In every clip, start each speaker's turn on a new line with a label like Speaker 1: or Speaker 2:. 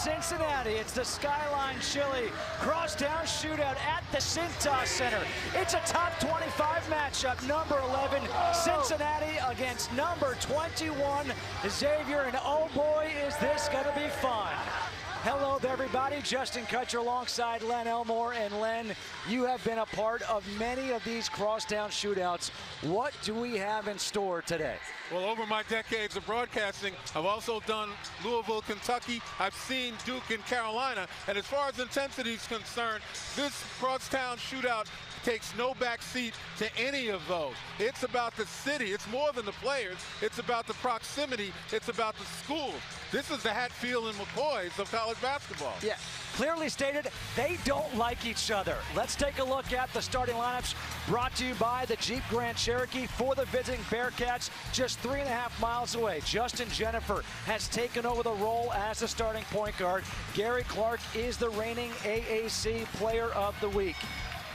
Speaker 1: Cincinnati. It's the Skyline Chili Crosstown Shootout at the Cintas Center. It's a top 25 matchup. Number 11, Cincinnati against number 21, Xavier. And oh boy, is this going to be fun. Hello everybody, Justin Kutcher alongside Len Elmore. And Len, you have been a part of many of these crosstown shootouts. What do we have in store today?
Speaker 2: Well, over my decades of broadcasting, I've also done Louisville, Kentucky. I've seen Duke and Carolina. And as far as intensity is concerned, this crosstown shootout takes no back seat to any of those. It's about the city. It's more than the players. It's about the proximity. It's about the schools. This is the Hatfield and McCoys of college basketball.
Speaker 1: Yeah, clearly stated, they don't like each other. Let's take a look at the starting lineups brought to you by the Jeep Grand Cherokee for the visiting Bearcats just 3.5 miles away. Justin Jennifer has taken over the role as the starting point guard. Gary Clark is the reigning AAC Player of the Week.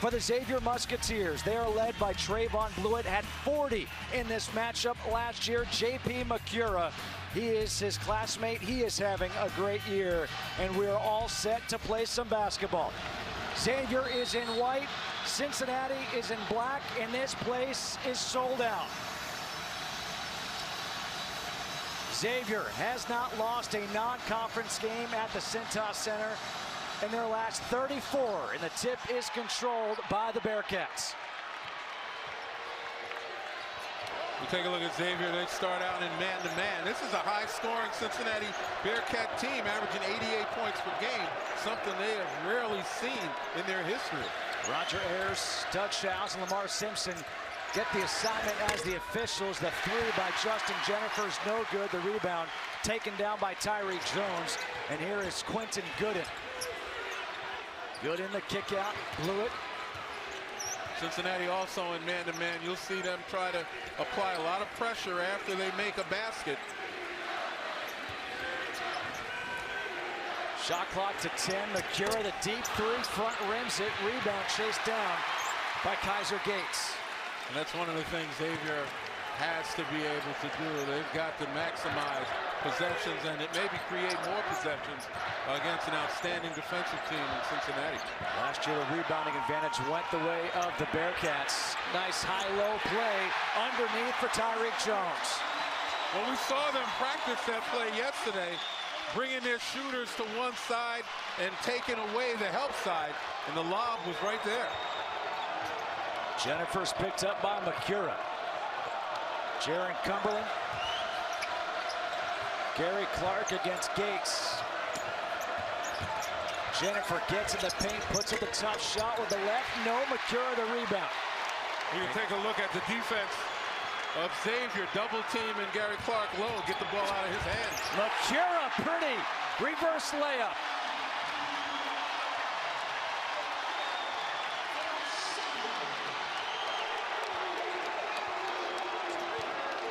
Speaker 1: For the Xavier Musketeers, they are led by Trayvon Blewett, had 40 in this matchup last year. J.P. McCura, he is his classmate. He is having a great year, and we are all set to play some basketball. Xavier is in white, Cincinnati is in black, and this place is sold out. Xavier has not lost a non-conference game at the Cintas Center in their last 34, and the tip is controlled by the Bearcats.
Speaker 2: We take a look at Xavier. They start out in man-to-man. This is a high-scoring Cincinnati Bearcat team, averaging 88 points per game, something they have rarely seen in their history.
Speaker 1: Roger Ayers, Doug Shouse, and Lamar Simpson get the assignment as the officials. The three by Justin Jennifer is no good. The rebound taken down by Tyreek Jones. And here is Quentin Gooden. Good in the kick out, Blewett.
Speaker 2: Cincinnati also in man-to-man. You'll see them try to apply a lot of pressure after they make a basket.
Speaker 1: Shot clock to 10. McCura, the deep three, front rims it. Rebound chased down by Kaiser Gates.
Speaker 2: And that's one of the things Xavier has to be able to do. They've got to maximize possessions and it maybe create more possessions against an outstanding defensive team in Cincinnati.
Speaker 1: Last year, the rebounding advantage went the way of the Bearcats. Nice high-low play underneath for Tyreek Jones.
Speaker 2: Well, we saw them practice that play yesterday, bringing their shooters to one side and taking away the help side, and the lob was right there.
Speaker 1: Jennifer's picked up by McCura. Jaron Cumberland. Gary Clark against Gates. Jennifer gets in the paint, puts up the tough shot with the left. No, McCura the rebound.
Speaker 2: You can take a look at the defense of Xavier. Double team and Gary Clark low. Get the ball out of his hands.
Speaker 1: McCura, pretty. Reverse layup.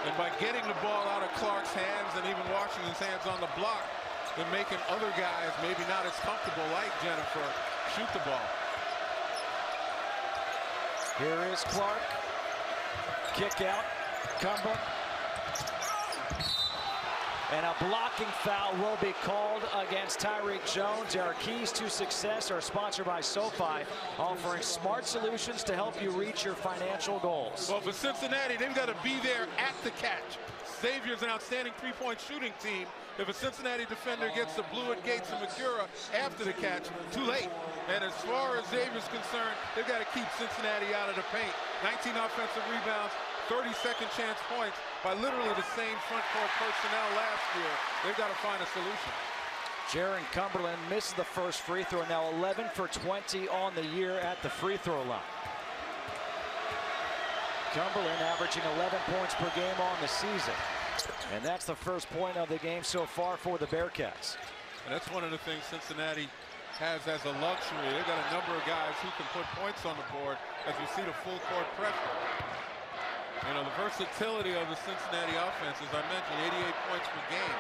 Speaker 2: And by getting the ball out of Clark's hands and even Washington's hands on the block, they're making other guys maybe not as comfortable like Jennifer shoot the ball.
Speaker 1: Here is Clark. Kick out. Cumberland. And a blocking foul will be called against Tyreek Jones. Our keys to success are sponsored by SoFi, offering smart solutions to help you reach your financial goals.
Speaker 2: Well, for Cincinnati, they've got to be there at the catch. Xavier's an outstanding three-point shooting team. If a Cincinnati defender gets the Blewett, Gates, and McCura after the catch, too late. And as far as Xavier's concerned, they've got to keep Cincinnati out of the paint. 19 offensive rebounds, 30 second chance points by literally the same front court personnel last year. They've got to find a solution.
Speaker 1: Jaron Cumberland misses the first free throw, now 11 for 20 on the year at the free throw line. Cumberland averaging 11 points per game on the season. And that's the first point of the game so far for the Bearcats.
Speaker 2: And that's one of the things Cincinnati has as a luxury. They've got a number of guys who can put points on the board as we see the full court pressure. You know, the versatility of the Cincinnati offense, as I mentioned, 88 points per game.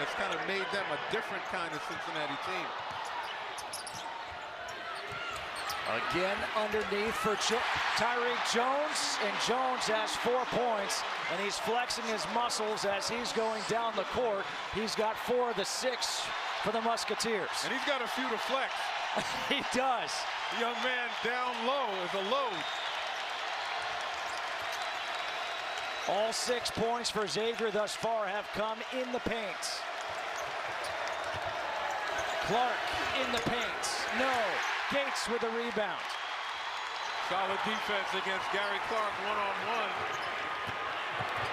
Speaker 2: It's kind of made them a different kind of Cincinnati team.
Speaker 1: Again underneath for Tyreek Jones, and Jones has 4 points, and he's flexing his muscles as he's going down the court. He's got 4 of the 6 for the Musketeers.
Speaker 2: And he's got a few to flex.
Speaker 1: He does.
Speaker 2: The young man down low is a load.
Speaker 1: All 6 points for Xavier thus far have come in the paint. Clark in the paint. No. Gates with a rebound.
Speaker 2: Solid defense against Gary Clark one-on-one.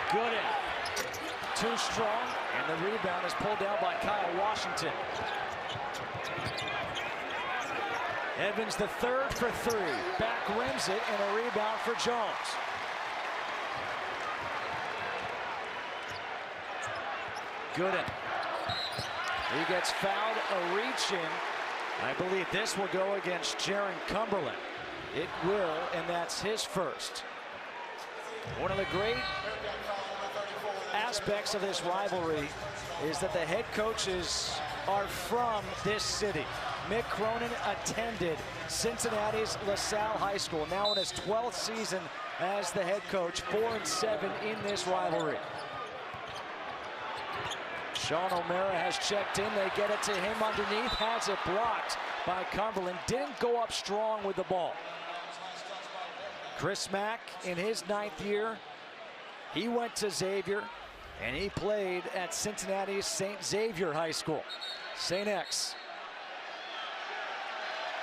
Speaker 1: Gooden. Too strong. And the rebound is pulled down by Kyle Washington. Evans the third for 3. Back rims it and a rebound for Jones. Gooden. He gets fouled, a reach in. I believe this will go against Jaron Cumberland. It will, and that's his first. One of the great aspects of this rivalry is that the head coaches are from this city. Mick Cronin attended Cincinnati's LaSalle High School, now in his 12th season as the head coach, 4-7 in this rivalry. Sean O'Mara has checked in. They get it to him underneath. Has it blocked by Cumberland. Didn't go up strong with the ball. Chris Mack in his 9th year. He went to Xavier, and he played at Cincinnati's St. Xavier High School. St. X.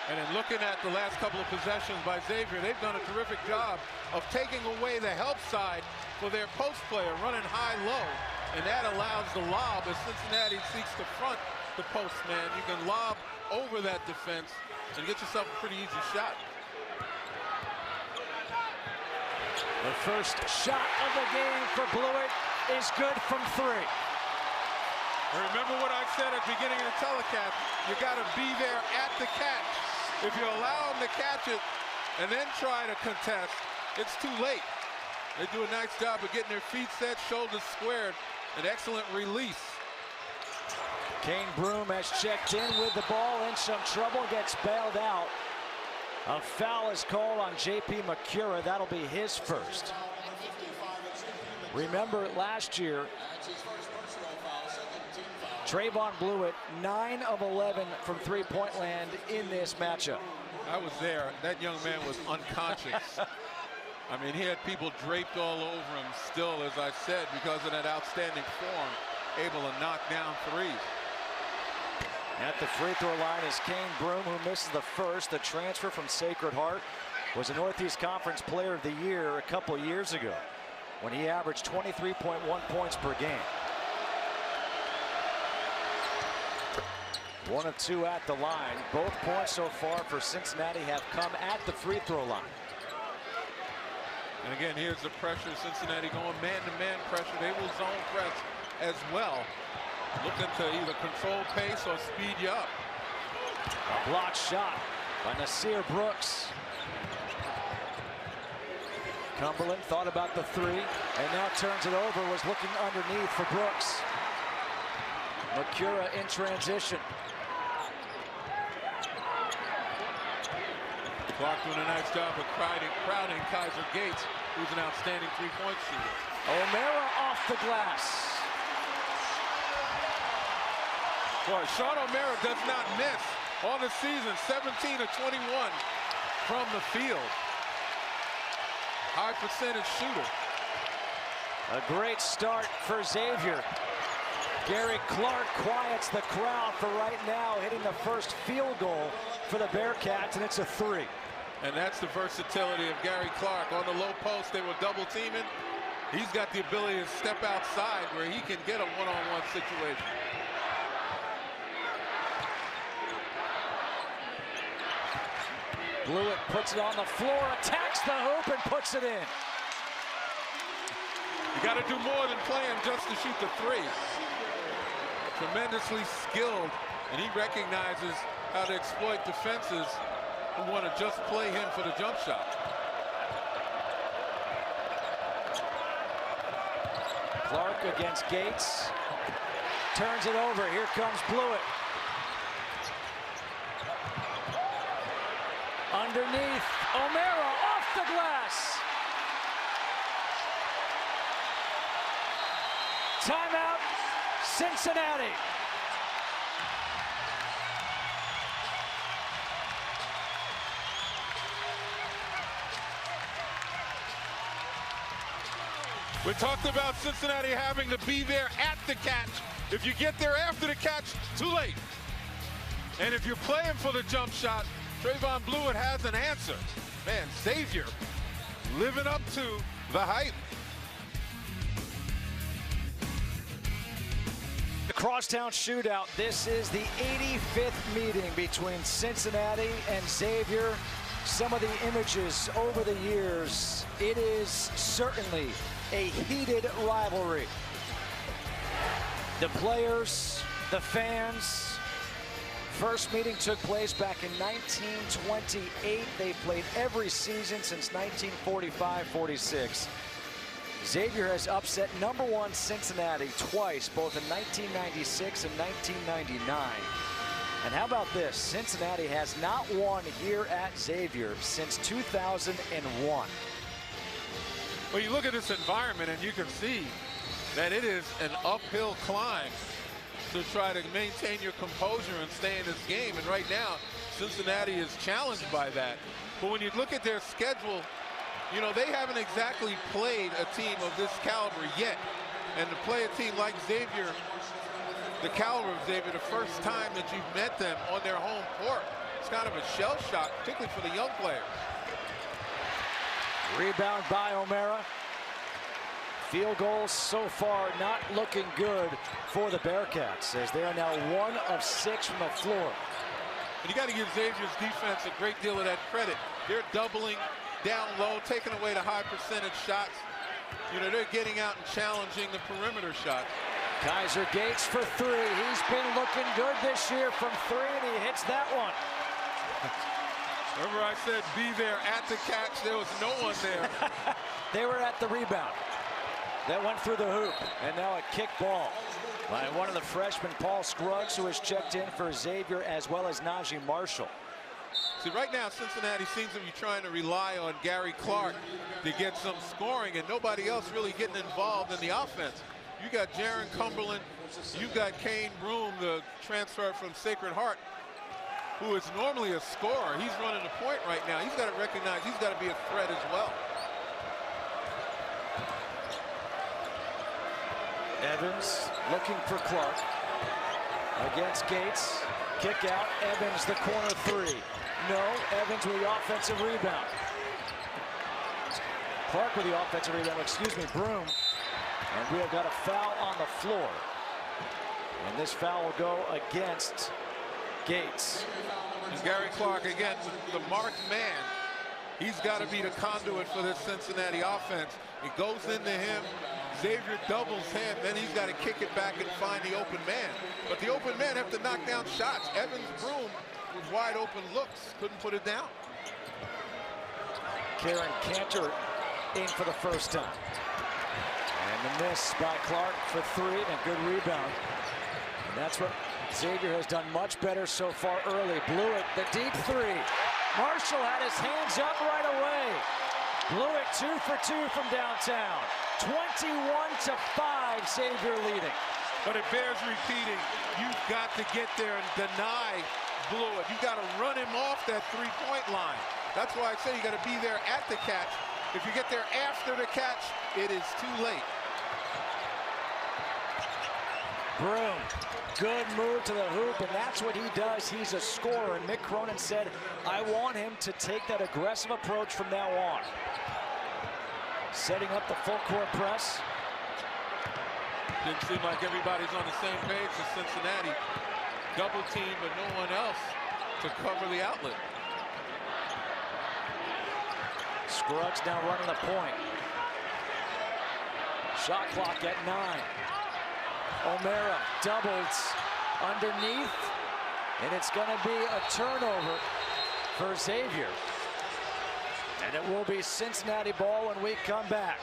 Speaker 2: And in looking at the last couple of possessions by Xavier, they've done a terrific job of taking away the help side for their post player, running high-low. And that allows the lob as Cincinnati seeks to front the post man. You can lob over that defense and get yourself a pretty easy shot.
Speaker 1: The first shot of the game for Blewett is good from 3.
Speaker 2: Remember what I said at the beginning of the telecast, you got to be there at the catch. If you allow them to catch it and then try to contest, it's too late. They do a nice job of getting their feet set, shoulders squared. An excellent release.
Speaker 1: Kane Broom has checked in with the ball, in some trouble, gets bailed out. A foul is called on J.P. McCura. That'll be his first. Remember last year, Trayvon Blewett, 9 of 11 from three-point land in this matchup.
Speaker 2: I was there. That young man was unconscious. I mean, he had people draped all over him still, as I said, because of that outstanding form, able to knock down threes.
Speaker 1: At the free throw line is Kane Broom, who misses the first. The transfer from Sacred Heart was a Northeast Conference Player of the Year a couple years ago when he averaged 23.1 points per game. 1 of 2 at the line. Both points so far for Cincinnati have come at the free throw line.
Speaker 2: And again, here's the pressure. Cincinnati going man-to-man pressure. They will zone press as well. Looking to either control pace or speed you up.
Speaker 1: A blocked shot by Nasir Brooks. Cumberland thought about the 3 and now turns it over. Was looking underneath for Brooks. McCura in transition.
Speaker 2: Clark doing a nice job of crowding Kaiser Gates, who's an outstanding three-point shooter.
Speaker 1: O'Mara off the glass.
Speaker 2: Boy, Sean O'Mara does not miss on the season. 17 of 21 from the field. High percentage shooter.
Speaker 1: A great start for Xavier. Gary Clark quiets the crowd for right now, hitting the first field goal for the Bearcats, and it's a 3.
Speaker 2: And that's the versatility of Gary Clark. On the low post, they were double teaming. He's got the ability to step outside where he can get a one-on-one situation.
Speaker 1: Blewett puts it on the floor, attacks the hoop, and puts it in.
Speaker 2: You got to do more than playing just to shoot the 3. Tremendously skilled, and he recognizes how to exploit defenses who want to just play him for the jump shot.
Speaker 1: Clark against Gates. Turns it over. Here comes Blewett. Underneath. O'Mara off the glass. Timeout, Cincinnati.
Speaker 2: We talked about Cincinnati having to be there at the catch. If you get there after the catch, too late. And if you're playing for the jump shot, Trayvon Blewett has an answer. Man, Xavier living up to the hype.
Speaker 1: The crosstown shootout. This is the 85th meeting between Cincinnati and Xavier. Some of the images over the years, it is certainly a heated rivalry. The players, the fans. First meeting took place back in 1928. They played every season since 1945-46. Xavier has upset #1 Cincinnati twice, both in 1996 and 1999. And how about this? Cincinnati has not won here at Xavier since 2001.
Speaker 2: Well, you look at this environment and you can see that it is an uphill climb to try to maintain your composure and stay in this game. And right now, Cincinnati is challenged by that. But when you look at their schedule, you know, they haven't exactly played a team of this caliber yet. And to play a team like Xavier, the caliber of Xavier, the first time that you've met them on their home court, it's kind of a shell shock, particularly for the young players.
Speaker 1: Rebound by O'Mara. Field goals so far not looking good for the Bearcats, as they are now 1 of 6 from the floor.
Speaker 2: And you got to give Xavier's defense a great deal of that credit. They're doubling down low, taking away the high percentage shots. You know, they're getting out and challenging the perimeter shots.
Speaker 1: Kaiser Gates for 3. He's been looking good this year from 3, and he hits that one.
Speaker 2: Remember I said be there at the catch? There was no one there.
Speaker 1: They were at the rebound. That went through the hoop, and now a kick ball by one of the freshmen, Paul Scruggs, who has checked in for Xavier, as well as Najee Marshall.
Speaker 2: See, right now, Cincinnati seems to be trying to rely on Gary Clark to get some scoring, and nobody else really getting involved in the offense. You got Jaron Cumberland, you got Kane Broom, the transfer from Sacred Heart, who is normally a scorer. He's running the point right now. He's got to recognize he's got to be a threat as well.
Speaker 1: Evans looking for Clark against Gates. Kick out. Evans, the corner 3. No. Evans with the offensive rebound. Clark with the offensive rebound. Excuse me, Broom. And we have got a foul on the floor. And this foul will go against Gates.
Speaker 2: And Gary Clark, again, the marked man. He's got to be the conduit for this Cincinnati offense. It goes into him. Xavier doubles him, then he's got to kick it back and find the open man. But the open men have to knock down shots. Evans Broom with wide open looks, couldn't put it down.
Speaker 1: Karen Cantor in for the first time. And the miss by Clark for 3, and a good rebound. And that's what Xavier has done much better so far early. Blewett, the deep 3. Marshall had his hands up right away. Blewett 2 for 2 from downtown. 21-5, Xavier leading.
Speaker 2: But it bears repeating. You've got to get there and deny Blewett. You've got to run him off that three-point line. That's why I say you got to be there at the catch. If you get there after the catch, it is too late.
Speaker 1: Broom, good move to the hoop, and that's what he does. He's a scorer, and Mick Cronin said, I want him to take that aggressive approach from now on. Setting up the full court press.
Speaker 2: Didn't seem like everybody's on the same page as Cincinnati. Double team, but no one else to cover the outlet.
Speaker 1: Scruggs now running the point. Shot clock at 9. O'Mara doubles underneath, and it's going to be a turnover for Xavier. And it will be Cincinnati ball when we come back.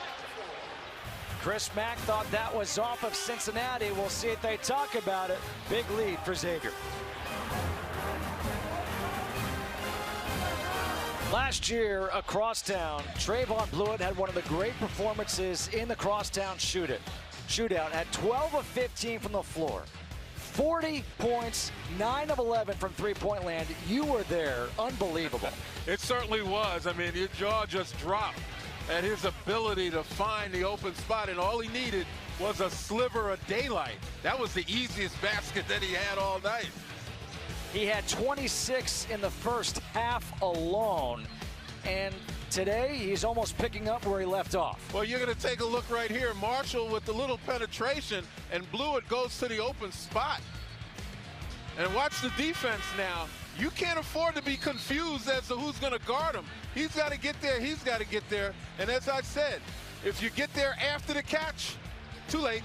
Speaker 1: Chris Mack thought that was off of Cincinnati. We'll see if they talk about it. Big lead for Xavier. Last year across town, Trayvon Blewett had one of the great performances in the crosstown shootout at 12 of 15 from the floor. 40 points, 9 of 11 from three-point land. You were there. Unbelievable.
Speaker 2: It certainly was. I mean, your jaw just dropped at his ability to find the open spot, and all he needed was a sliver of daylight. That was the easiest basket that he had all night.
Speaker 1: He had 26 in the first half alone, and today he's almost picking up where he left off.
Speaker 2: Well, you're going to take a look right here. Marshall with the little penetration, and Blewett goes to the open spot. And watch the defense now. You can't afford to be confused as to who's going to guard him. He's got to get there. He's got to get there. And as I said, if you get there after the catch, too late.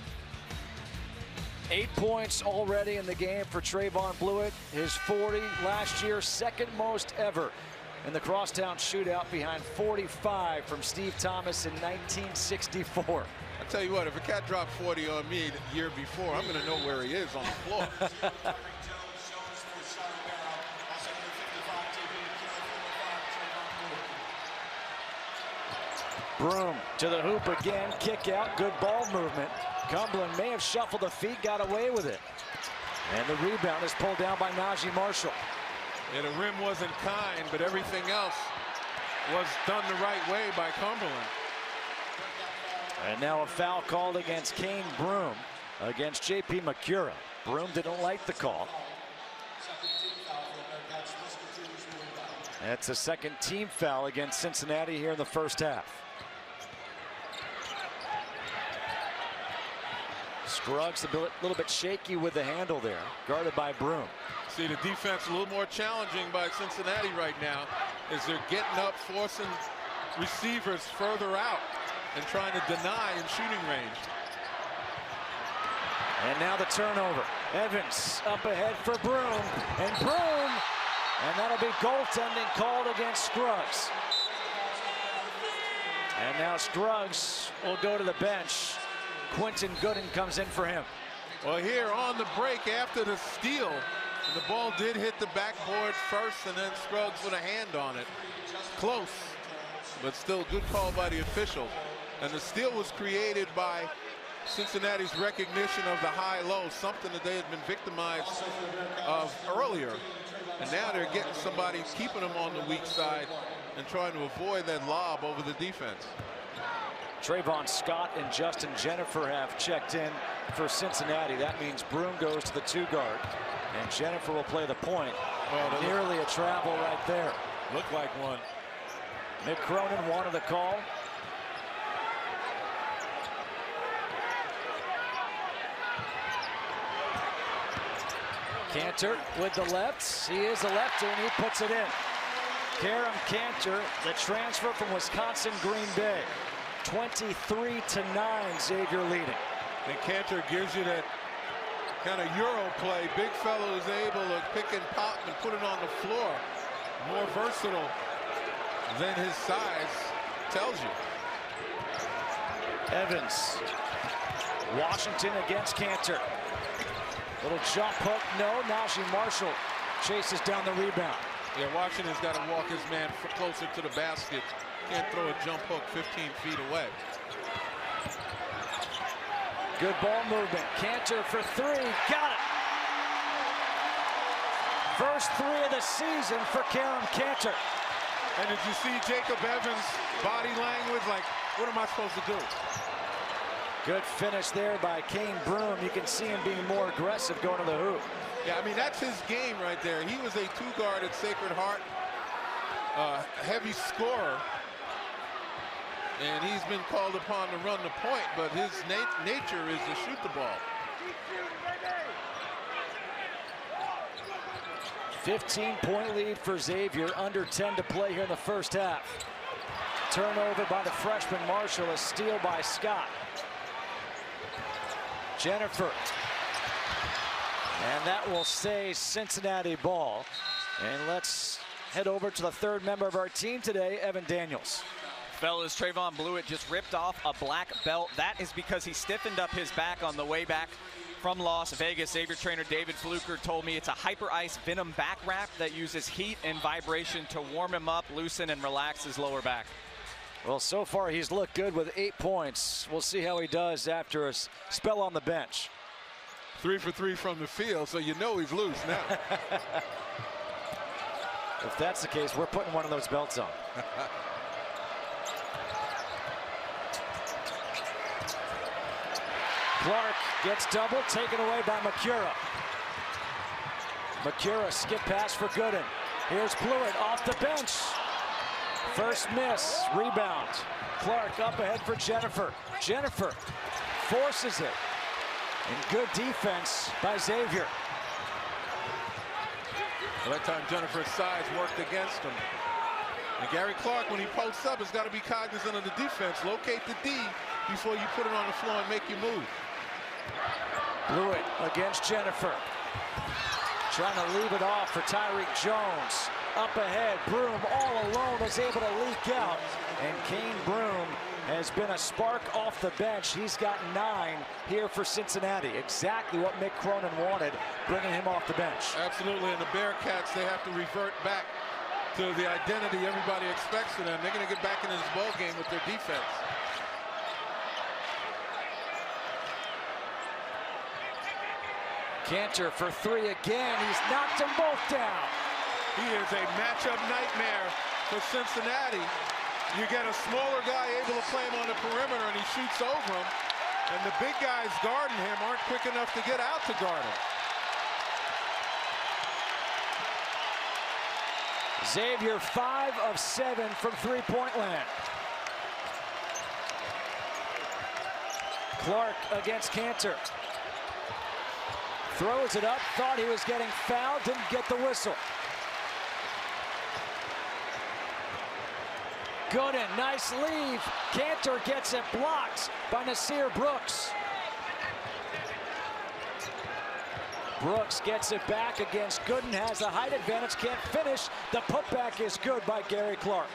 Speaker 1: 8 points already in the game for Trayvon Blewett. His 40 last year, second most ever in the crosstown shootout, behind 45 from Steve Thomas in 1964.
Speaker 2: I tell you what, if a cat dropped 40 on me the year before, I'm going to know where he is on the floor.
Speaker 1: Broom to the hoop again, kick out, good ball movement. Cumberland may have shuffled the feet, got away with it. And the rebound is pulled down by Najee Marshall.
Speaker 2: Yeah, the rim wasn't kind, but everything else was done the right way by Cumberland.
Speaker 1: And now a foul called against Kane Broom against J.P. McCura. Broom didn't like the call. That's a second team foul against Cincinnati here in the first half. Scruggs a little bit shaky with the handle there, guarded by Broom.
Speaker 2: See, the defense a little more challenging by Cincinnati right now as they're getting up, forcing receivers further out and trying to deny in shooting range.
Speaker 1: And now the turnover. Evans up ahead for Broom, and Broom, and that'll be goaltending called against Scruggs. And now Scruggs will go to the bench. Quentin Gooden comes in for him.
Speaker 2: Well, here on the break after the steal, the ball did hit the backboard first, and then Scruggs with a hand on it. Close, but still good call by the official. And the steal was created by Cincinnati's recognition of the high-low, something that they had been victimized of earlier. And now they're getting somebody, keeping them on the weak side and trying to avoid that lob over the defense.
Speaker 1: Trayvon Scott and Justin Jennifer have checked in for Cincinnati. That means Broom goes to the 2-guard, and Jennifer will play the point. Well, nearly a travel right there.
Speaker 2: Looked like one.
Speaker 1: Mick Cronin wanted the call. Cantor with the left. He is a lefty, and he puts it in. Karam Cantor, the transfer from Wisconsin Green Bay. 23-9, Xavier leading.
Speaker 2: And Cantor gives you that kind of Euro play. Big fellow is able to pick and pop and put it on the floor. More versatile than his size tells you.
Speaker 1: Evans. Washington against Cantor. Little jump hook, no. Najee Marshall chases down the rebound.
Speaker 2: Yeah, Washington's got to walk his man closer to the basket. Can't throw a jump hook 15 feet away.
Speaker 1: Good ball movement. Cantor for three. Got it. First three of the season for Karam Cantor.
Speaker 2: And did you see Jacob Evans' body language? Like, what am I supposed to do?
Speaker 1: Good finish there by Kane Broom. You can see him being more aggressive going to the hoop.
Speaker 2: Yeah, I mean, that's his game right there. He was a 2-guard at Sacred Heart. Heavy scorer. And he's been called upon to run the point, but his nature is to shoot the ball.
Speaker 1: 15-point lead for Xavier, under 10 to play here in the first half. Turnover by the freshman Marshall, a steal by Scott. Jennifer. And that will stay Cincinnati ball. And let's head over to the third member of our team today, Evan Daniels.
Speaker 3: Fellas, Trayvon Blewett just ripped off a black belt. That is because he stiffened up his back on the way back from Las Vegas. Xavier trainer David Fluker told me it's a Hyper Ice Venom back wrap that uses heat and vibration to warm him up, loosen, and relax his lower back.
Speaker 1: Well, so far he's looked good with 8 points. We'll see how he does after a spell on the bench.
Speaker 2: 3 for 3 from the field, so you know he's loose now.
Speaker 1: If that's the case, we're putting one of those belts on. Clark gets doubled, taken away by Macura. Macura skip pass for Gooden. Here's Blewett off the bench. First miss, rebound. Clark up ahead for Jennifer. Jennifer forces it. And good defense by Xavier.
Speaker 2: Well, that time Jennifer's size worked against him. And Gary Clark, when he posts up, has got to be cognizant of the defense. Locate the D before you put it on the floor and make you move.
Speaker 1: Blewett against Jennifer. Trying to leave it off for Tyreek Jones. Up ahead, Broom all alone is able to leak out. And Kane Broom has been a spark off the bench. He's got 9 here for Cincinnati. Exactly what Mick Cronin wanted, bringing him off the bench.
Speaker 2: Absolutely, and the Bearcats, they have to revert back to the identity everybody expects of them. They're going to get back into this ball game with their defense.
Speaker 1: Cantor for 3 again. He's knocked them both down.
Speaker 2: He is a matchup nightmare for Cincinnati. You get a smaller guy able to play him on the perimeter, and he shoots over him. And the big guys guarding him aren't quick enough to get out to guard him.
Speaker 1: Xavier 5 of 7 from three-point land. Clark against Cantor. Throws it up, thought he was getting fouled, didn't get the whistle. Gooden, nice leave. Cantor gets it blocked by Nasir Brooks. Brooks gets it back against Gooden, has the height advantage, can't finish. The putback is good by Gary Clark.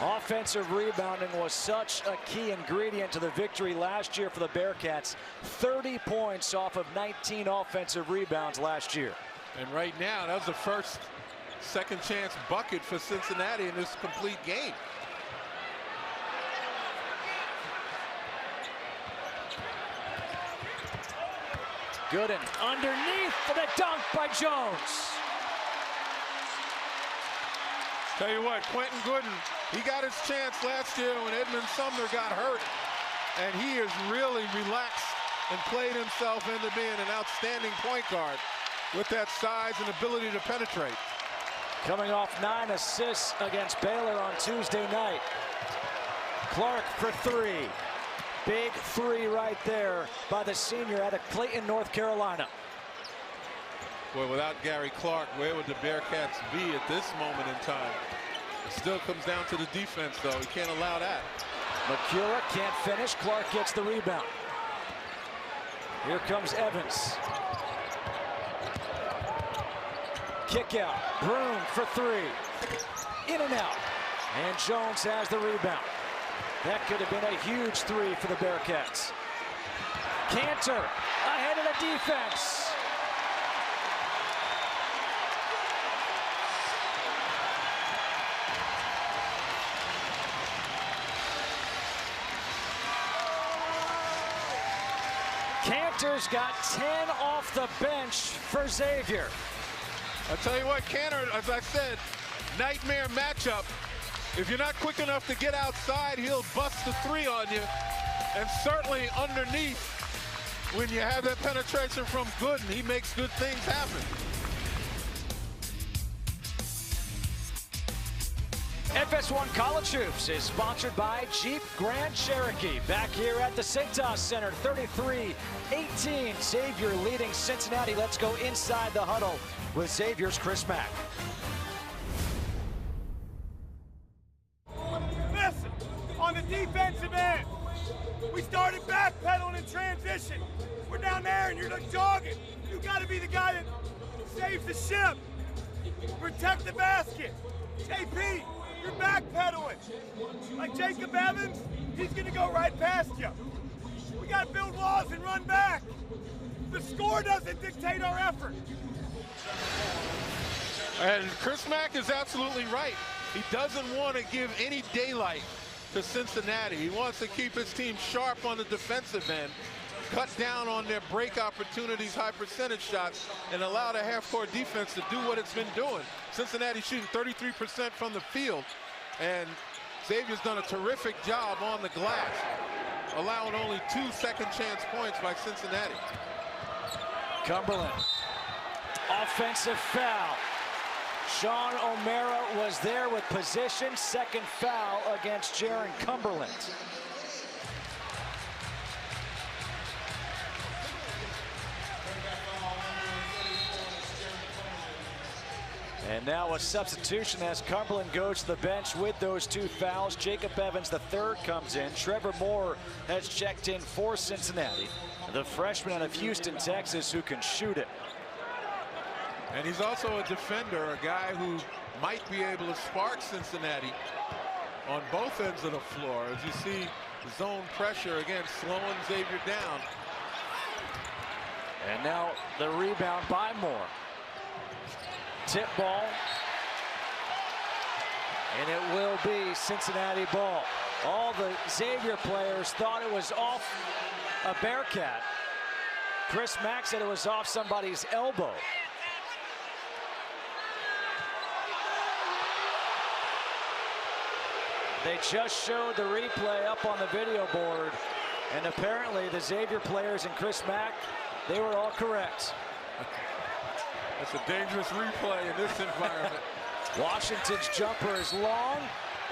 Speaker 1: Offensive rebounding was such a key ingredient to the victory last year for the Bearcats. 30 points off of 19 offensive rebounds last year.
Speaker 2: And right now, that was the first second chance bucket for Cincinnati in this complete game.
Speaker 1: Gooden underneath for the dunk by Jones.
Speaker 2: Tell you what, Quentin Gooden, he got his chance last year when Edmund Sumner got hurt, and he has really relaxed and played himself into being an outstanding point guard with that size and ability to penetrate.
Speaker 1: Coming off 9 assists against Baylor on Tuesday night. Clark for 3. Big 3 right there by the senior out of Clayton, North Carolina.
Speaker 2: Well, without Gary Clark, where would the Bearcats be at this moment in time? It still comes down to the defense, though. You can't allow that.
Speaker 1: Macura can't finish. Clark gets the rebound. Here comes Evans. Kick out. Broom for 3. In and out. And Jones has the rebound. That could have been a huge 3 for the Bearcats. Cantor ahead of the defense. Cantor's got 10 off the bench for Xavier.
Speaker 2: I'll tell you what, Cantor, as I said, nightmare matchup. If you're not quick enough to get outside, he'll bust the 3 on you. And certainly underneath, when you have that penetration from Gooden, he makes good things happen.
Speaker 1: FS1 College Hoops is sponsored by Jeep Grand Cherokee. Back here at the Cintas Center, 33-18. Xavier leading Cincinnati. Let's go inside the huddle with Xavier's Chris Mack.
Speaker 4: Listen, on the defensive end, we started backpedaling in transition. We're down there and you're like jogging. You got to be the guy that saves the ship. Protect the basket. JP, you're backpedaling. Like Jacob Evans, he's going to go right past you. We got to build walls and run back. The score doesn't dictate our effort.
Speaker 2: And Chris Mack is absolutely right. He doesn't want to give any daylight to Cincinnati. He wants to keep his team sharp on the defensive end, cut down on their break opportunities, high percentage shots, and allow the half-court defense to do what it's been doing. Cincinnati shooting 33% from the field, and Xavier's done a terrific job on the glass. allowing only 2 second-chance points by Cincinnati.
Speaker 1: Cumberland, offensive foul. Sean O'Mara was there with position. Second foul against Jaron Cumberland. And now a substitution as Cumberland goes to the bench with those 2 fouls. Jacob Evans, the third, comes in. Trevor Moore has checked in for Cincinnati, the freshman out of Houston, Texas, who can shoot it.
Speaker 2: And he's also a defender, a guy who might be able to spark Cincinnati on both ends of the floor. As you see zone pressure, again, slowing Xavier down.
Speaker 1: And now the rebound by Moore. Tip ball, and it will be Cincinnati ball. All the Xavier players thought it was off a Bearcat. Chris Mack said it was off somebody's elbow. They just showed the replay up on the video board, and apparently the Xavier players and Chris Mack, they were all correct.
Speaker 2: That's a dangerous replay in this environment.
Speaker 1: Washington's jumper is long,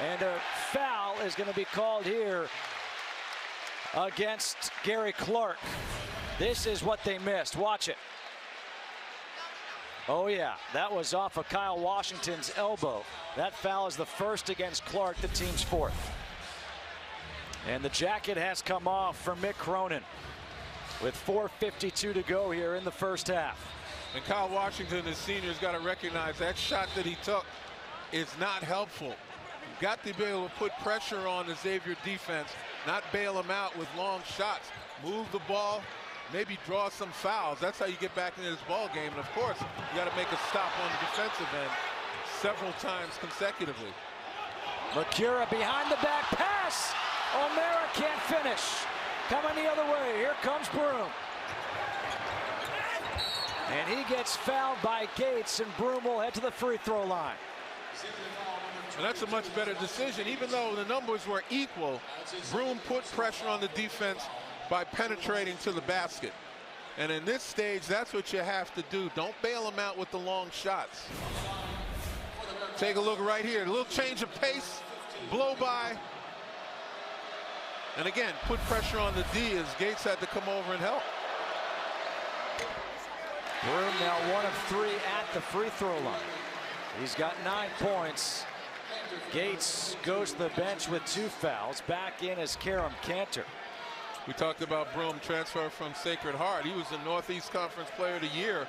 Speaker 1: and a foul is going to be called here against Gary Clark. This is what they missed. Watch it. Oh, yeah, that was off of Kyle Washington's elbow. That foul is the first against Clark, the team's 4th. And the jacket has come off for Mick Cronin with 4:52 to go here in the first half.
Speaker 2: And Kyle Washington, the senior, has got to recognize that shot that he took is not helpful. You've got to be able to put pressure on the Xavier defense, not bail them out with long shots. Move the ball, maybe draw some fouls. That's how you get back into this ball game. And of course, you got to make a stop on the defensive end several times consecutively.
Speaker 1: Macura behind the back pass. O'Mara can't finish. Coming the other way. Here comes Broom. And he gets fouled by Gates, and Broom will head to the free throw line.
Speaker 2: And that's a much better decision. Even though the numbers were equal, Broom put pressure on the defense by penetrating to the basket. And in this stage, that's what you have to do. Don't bail them out with the long shots. Take a look right here. A little change of pace, blow by. And again, put pressure on the D as Gates had to come over and help.
Speaker 1: Broom now 1 of 3 at the free throw line. He's got 9 points. Gates goes to the bench with 2 fouls. Back in is Karam Cantor.
Speaker 2: We talked about Broom transfer from Sacred Heart. He was the Northeast Conference Player of the Year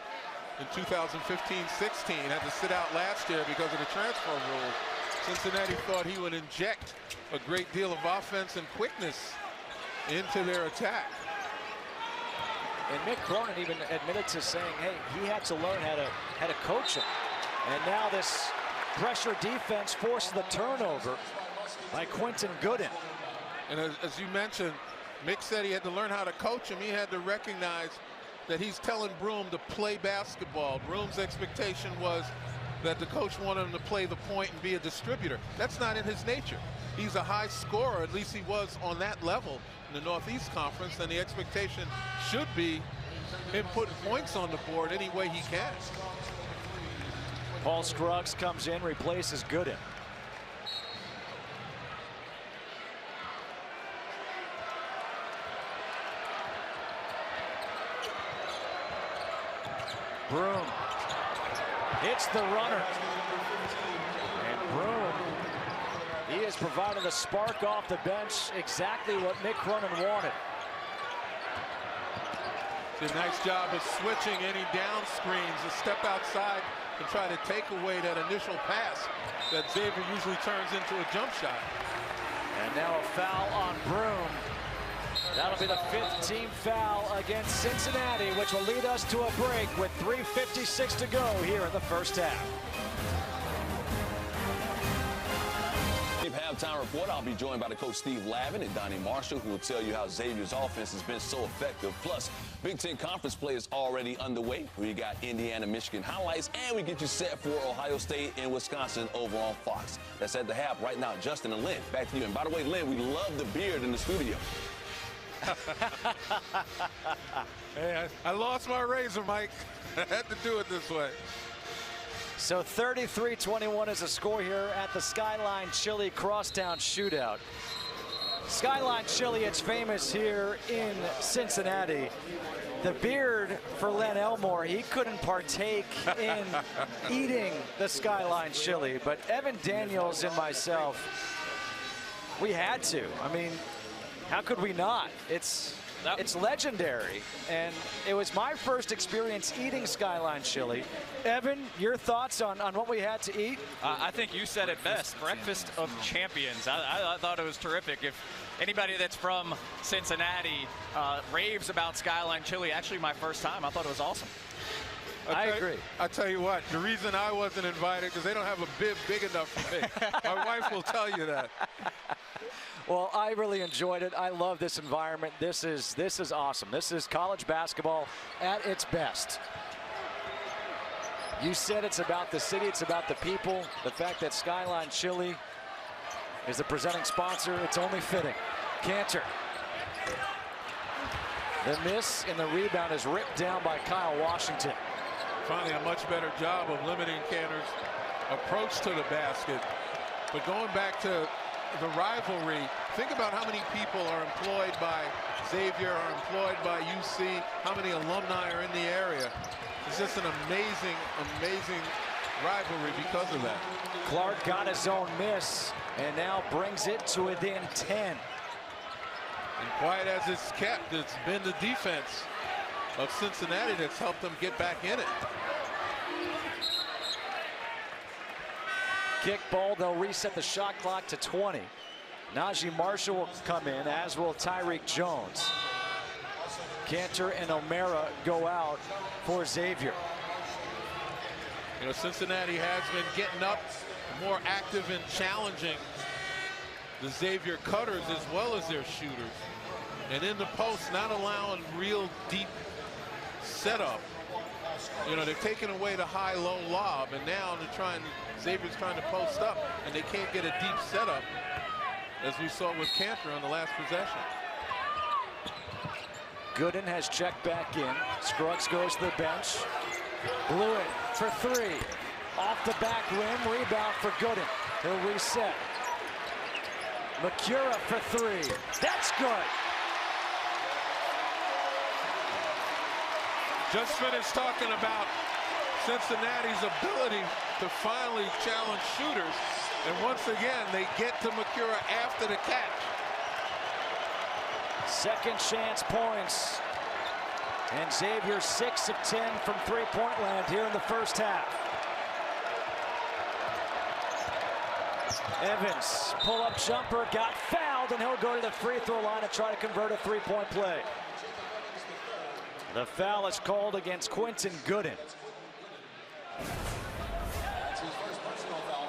Speaker 2: in 2015-16. Had to sit out last year because of the transfer rule. Cincinnati thought he would inject a great deal of offense and quickness into their attack.
Speaker 1: And Mick Cronin even admitted to saying, hey, he had to learn how to coach him. And now this pressure defense forces the turnover by Quentin Gooden.
Speaker 2: And as you mentioned, Mick said he had to learn how to coach him. He had to recognize that he's telling Broom to play basketball. Broom's expectation was that the coach wanted him to play the point and be a distributor. That's not in his nature. He's a high scorer, at least he was on that level in the Northeast Conference, and the expectation should be him putting points on the board any way he can.
Speaker 1: Paul Scruggs comes in, replaces Gooden. Broom hits the runner. And Broom, he has provided a spark off the bench, exactly what Mick Cronin wanted.
Speaker 2: Did a nice job of switching any down screens, a step outside to try to take away that initial pass that Xavier usually turns into a jump shot.
Speaker 1: And now a foul on Broom. That'll be the 5th team foul against Cincinnati, which will lead us to a break with 3:56 to go here in the first half.
Speaker 5: Halftime report, I'll be joined by the coach Steve Lavin and Donnie Marshall, who will tell you how Xavier's offense has been so effective. Plus, Big Ten Conference play is already underway. We got Indiana, Michigan highlights, and we get you set for Ohio State and Wisconsin over on Fox. That's at the half right now. Justin and Lynn, back to you. And by the way, Lynn, we love the beard in the studio.
Speaker 2: Hey, I lost my razor, Mike. I had to do it this way.
Speaker 1: So 33-21 is the score here at the Skyline Chili Crosstown Shootout. Skyline Chili, it's famous here in Cincinnati. The beard for Len Elmore, he couldn't partake in eating the Skyline Chili, but Evan Daniels and myself, we had to. I mean, how could we not? It's legendary, and it was my first experience eating Skyline Chili. Evan, your thoughts on what we had to eat?
Speaker 3: I think you said it best, breakfast of champions. I thought it was terrific. If anybody that's from Cincinnati raves about Skyline Chili, actually my first time, I thought it was awesome.
Speaker 1: I agree.
Speaker 2: I tell you what, the reason I wasn't invited, because they don't have a bib big enough for me. My wife will tell you that.
Speaker 1: Well, I really enjoyed it. I love this environment. This is awesome. This is college basketball at its best. You said it's about the city, it's about the people. The fact that Skyline Chili is the presenting sponsor, it's only fitting. Cantor. The miss and the rebound is ripped down by Kyle Washington.
Speaker 2: Finally, a much better job of limiting Cantor's approach to the basket. But going back to the rivalry, think about how many people are employed by Xavier, are employed by UC, how many alumni are in the area. It's just an amazing, amazing rivalry because of that.
Speaker 1: Clark got his own miss and now brings it to within 10.
Speaker 2: And quiet as it's kept, it's been the defense of Cincinnati that's helped them get back in it.
Speaker 1: Kick ball, they'll reset the shot clock to 20. Najee Marshall will come in, as will Tyreek Jones. Cantor and O'Mara go out for Xavier.
Speaker 2: You know, Cincinnati has been getting up, more active and challenging the Xavier cutters as well as their shooters. And in the post, not allowing real deep setup. You know, they're taking away the high-low lob, and now Xavier's trying to post up, and they can't get a deep setup, as we saw with Cantor on the last possession.
Speaker 1: Gooden has checked back in. Scruggs goes to the bench. Blew it for three. Off the back rim, rebound for Gooden. He'll reset. McCura for three. That's good.
Speaker 2: Just finished talking about Cincinnati's ability to finally challenge shooters. And once again, they get to McCura after the catch.
Speaker 1: Second chance points. And Xavier 6 of 10 from three-point land here in the first half. Evans, pull-up jumper, got fouled, and he'll go to the free throw line to try to convert a three-point play. The foul is called against Quentin Gooden.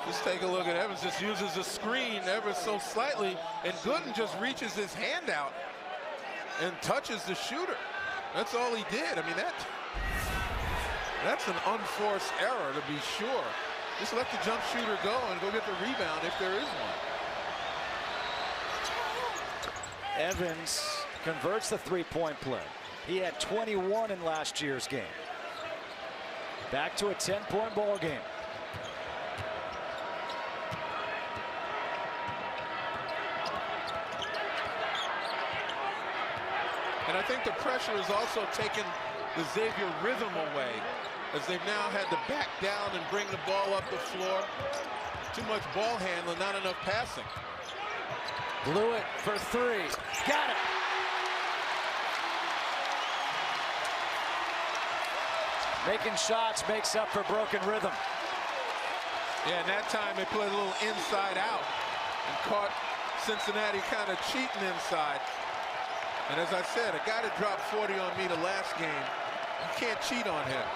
Speaker 2: Just take a look at Evans, just uses the screen ever so slightly, and Gooden just reaches his hand out and touches the shooter. That's all he did. I mean, that's an unforced error, to be sure. Just let the jump shooter go and go get the rebound if there is one.
Speaker 1: Evans converts the three-point play. He had 21 in last year's game. Back to a 10-point ball game.
Speaker 2: And I think the pressure has also taken the Xavier rhythm away, as they've now had to back down and bring the ball up the floor. Too much ball handling, not enough passing.
Speaker 1: Blew it for three. Got it. Making shots makes up for broken rhythm.
Speaker 2: Yeah, and that time they played a little inside out and caught Cincinnati kind of cheating inside. And as I said, a guy that dropped 40 on me the last game, you can't cheat on him.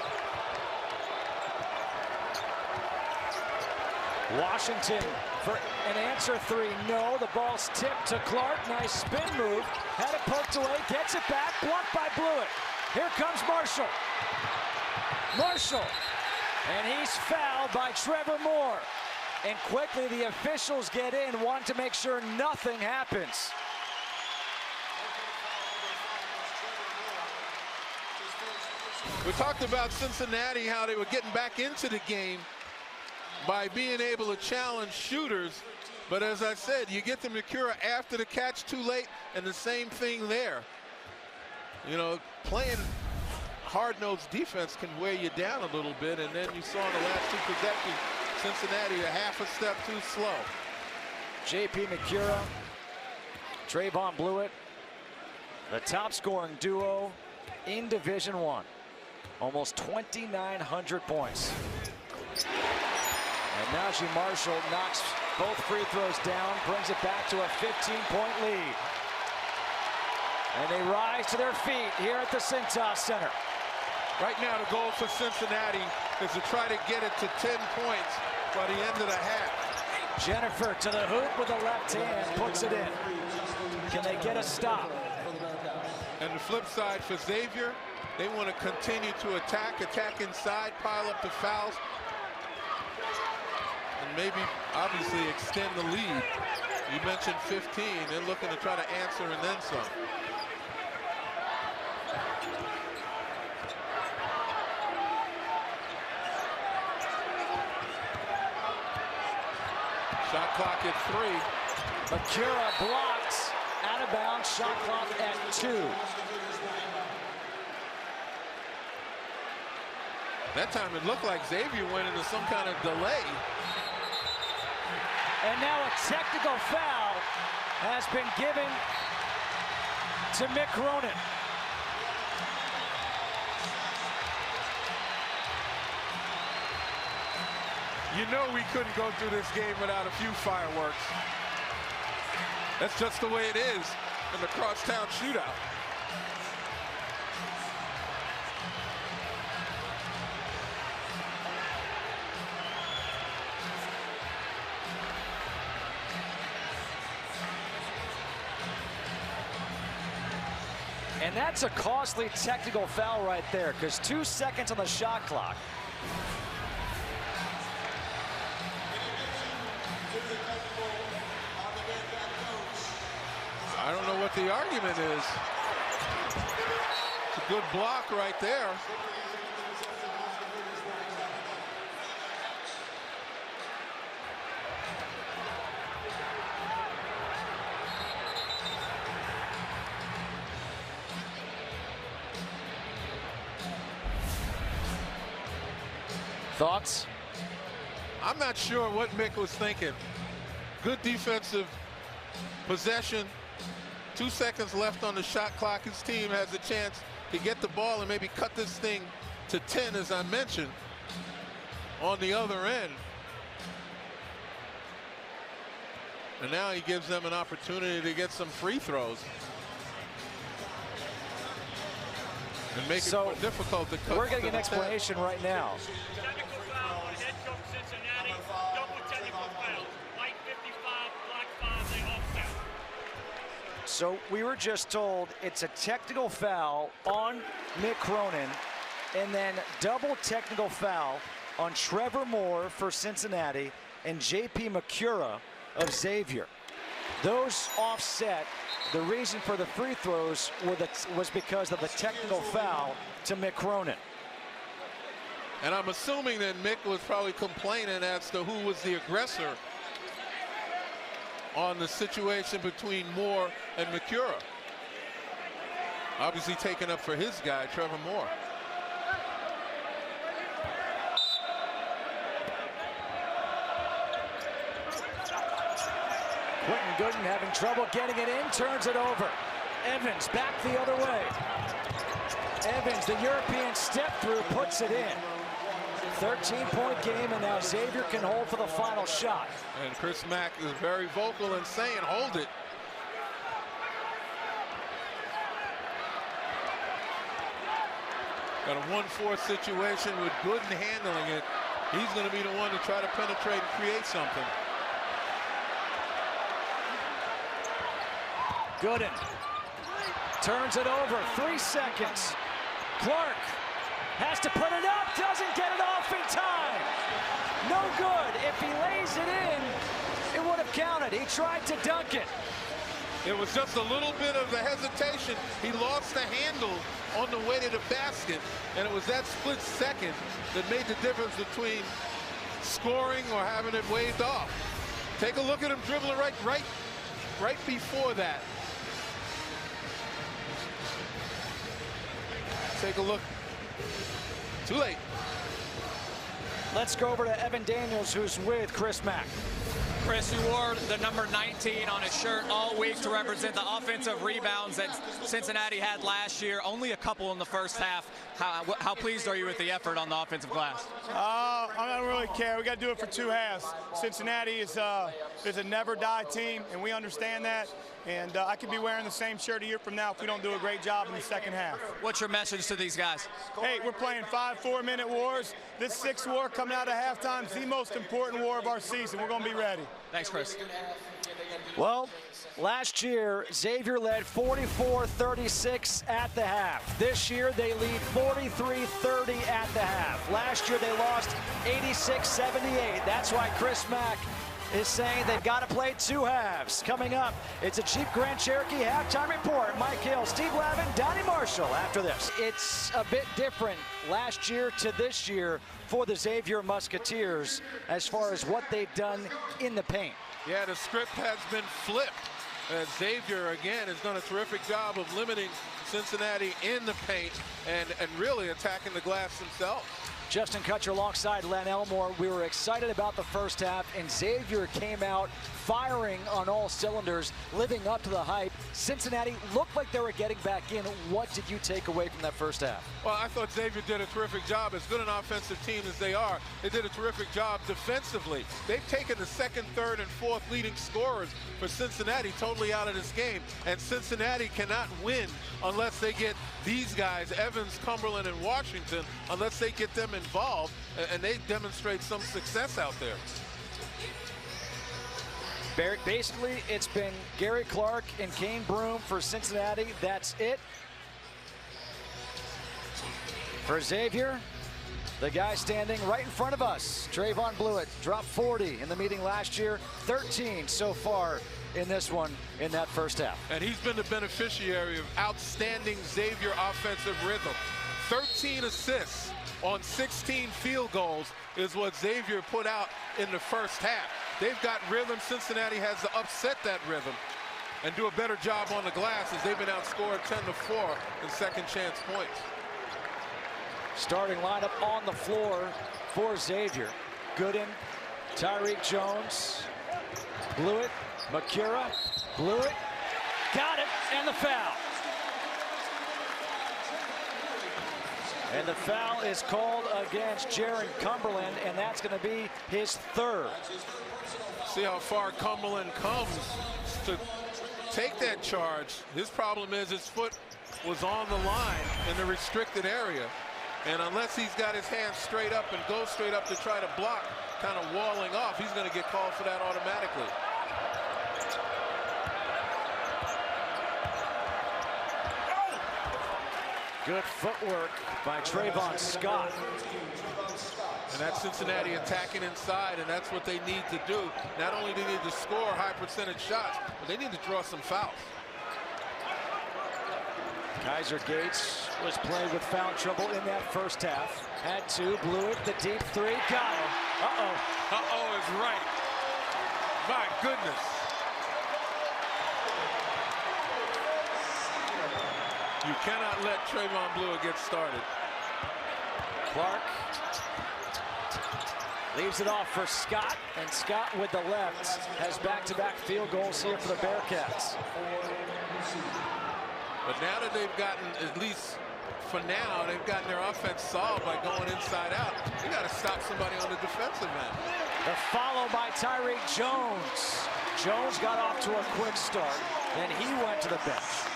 Speaker 1: Washington for an answer three. No, the ball's tipped to Clark. Nice spin move. Had it poked away, gets it back, blocked by Blewett. Here comes Marshall. Marshall, and he's fouled by Trevor Moore. And quickly the officials get in, want to make sure nothing happens.
Speaker 2: We talked about Cincinnati, how they were getting back into the game by being able to challenge shooters. But as I said, you get to Macura after the catch too late, and the same thing there. You know, playing hard-nosed defense can wear you down a little bit, and then you saw in the last two possessions, Cincinnati a half a step too slow.
Speaker 1: J.P. Macura, Trayvon Blewett, the top-scoring duo in Division I. Almost 2,900 points. And Najee Marshall knocks both free throws down, brings it back to a 15-point lead. And they rise to their feet here at the Cintas Center.
Speaker 2: Right now, the goal for Cincinnati is to try to get it to 10 points by the end of the half.
Speaker 1: Jennifer to the hoop with the left hand, puts it in. Can they get a stop?
Speaker 2: And the flip side for Xavier, they want to continue to attack inside, pile up the fouls, and maybe, obviously, extend the lead. You mentioned 15. They're looking to try to answer and then some. Shot clock at 3.
Speaker 1: Macura blocks, out of bounds, shot clock at 2.
Speaker 2: That time it looked like Xavier went into some kind of delay.
Speaker 1: And now a technical foul has been given to Mick Cronin.
Speaker 2: You know we couldn't go through this game without a few fireworks. That's just the way it is in the crosstown shootout.
Speaker 1: And that's a costly technical foul right there, because 2 seconds on the shot clock.
Speaker 2: I don't know what the argument is. It's a good block right there.
Speaker 1: Thoughts?
Speaker 2: I'm not sure what Mick was thinking. Good defensive possession. 2 seconds left on the shot clock. His team has a chance to get the ball and maybe cut this thing to 10, as I mentioned, on the other end. And now he gives them an opportunity to get some free throws and make it more difficult to cut.
Speaker 1: We're getting an explanation right now.
Speaker 6: Technical foul on head coach Cincinnati. Double technical foul. White 55, black 5, they offset.
Speaker 1: So we were just told it's a technical foul on Mick Cronin, and then double technical foul on Trevor Moore for Cincinnati and J.P. Macura of Xavier. Those offset. The reason for the free throws was because of the technical foul to Mick Cronin.
Speaker 2: And I'm assuming that Mick was probably complaining as to who was the aggressor on the situation between Moore and Macura. Obviously taken up for his guy, Trevor Moore.
Speaker 1: Quentin Gooden having trouble getting it in, turns it over. Evans back the other way. Evans, the European step through, puts it in. 13-point game, and now Xavier can hold for the final shot.
Speaker 2: And Chris Mack is very vocal in saying, hold it. Got a 1-4 situation with Gooden handling it. He's going to be the one to try to penetrate and create something.
Speaker 1: Gooden turns it over, 3 seconds. Clark has to put it up, doesn't get it off in time. No good. If he lays it in, it would have counted. He tried to dunk it.
Speaker 2: It was just a little bit of the hesitation. He lost the handle on the way to the basket, and it was that split second that made the difference between scoring or having it waved off. Take a look at him dribbling right before that. Take a look. Too late.
Speaker 1: Let's go over to Evan Daniels, who's with Chris Mack.
Speaker 3: Chris, you wore the number 19 on his shirt all week to represent the offensive rebounds that Cincinnati had last year. Only a couple in the first half. How pleased are you with the effort on the offensive glass?
Speaker 4: I don't really care. We got to do it for 2 halves. Cincinnati is a never die team, and we understand that. And I could be wearing the same shirt a year from now if we don't do a great job in the second half.
Speaker 3: What's your message to these guys?
Speaker 4: Hey, we're playing 5 4-minute wars. This 6th war coming out of halftime is the most important war of our season. We're going to be ready.
Speaker 3: Thanks, Chris.
Speaker 1: Well, last year, Xavier led 44-36 at the half. This year, they lead 43-30 at the half. Last year, they lost 86-78. That's why Chris Mack is saying they've got to play 2 halves. Coming up, it's a Jeep Grand Cherokee halftime report. Mike Hill, Steve Lavin, Donnie Marshall after this. It's a bit different last year to this year for the Xavier Musketeers as far as what they've done in the paint.
Speaker 2: Yeah, the script has been flipped. Xavier, again, has done a terrific job of limiting Cincinnati in the paint and really attacking the glass themselves.
Speaker 1: Justin Kutcher alongside Len Elmore. We were excited about the first half, and Xavier came out firing on all cylinders, living up to the hype. Cincinnati looked like they were getting back in. What did you take away from that first half?
Speaker 2: Well, I thought Xavier did a terrific job. As good an offensive team as they are, they did a terrific job defensively. They've taken the 2nd, 3rd, and 4th leading scorers for Cincinnati totally out of this game. And Cincinnati cannot win unless they get these guys, Evans, Cumberland, and Washington, unless they get them involved, and they demonstrate some success out there.
Speaker 1: Basically, it's been Gary Clark and Kane Broome for Cincinnati. That's it. For Xavier, the guy standing right in front of us, Trayvon Blewett, dropped 40 in the meeting last year, 13 so far in this one in that first half.
Speaker 2: And he's been the beneficiary of outstanding Xavier offensive rhythm. 13 assists on 16 field goals is what Xavier put out in the first half. They've got rhythm. Cincinnati has to upset that rhythm and do a better job on the glass as they've been outscored 10-4 in second chance points.
Speaker 1: Starting lineup on the floor for Xavier. Gooden, Tyreek Jones, Blewett, Macura, Blewett, got it, and the foul. And the foul is called against Jaron Cumberland, and that's going to be his 3rd.
Speaker 2: See how far Cumberland comes to take that charge. His problem is his foot was on the line in the restricted area. And unless he's got his hands straight up and goes straight up to try to block, kind of walling off, he's going to get called for that automatically.
Speaker 1: Good footwork by Trayvon Scott.
Speaker 2: And that's Cincinnati attacking inside, and that's what they need to do. Not only do they need to score high percentage shots, but they need to draw some fouls.
Speaker 1: Kaiser Gates was playing with foul trouble in that first half. Had 2, Blewett, the deep 3, got him. Uh-oh.
Speaker 2: Uh-oh is right. My goodness. You cannot let Trayvon Blewett get started.
Speaker 1: Clark leaves it off for Scott, and Scott with the left has back-to-back field goals here for the Bearcats.
Speaker 2: But now that they've gotten, at least for now, they've gotten their offense solved by going inside out, you got to stop somebody on the defensive end.
Speaker 1: The follow by Tyreek Jones. Jones got off to a quick start, then he went to the bench.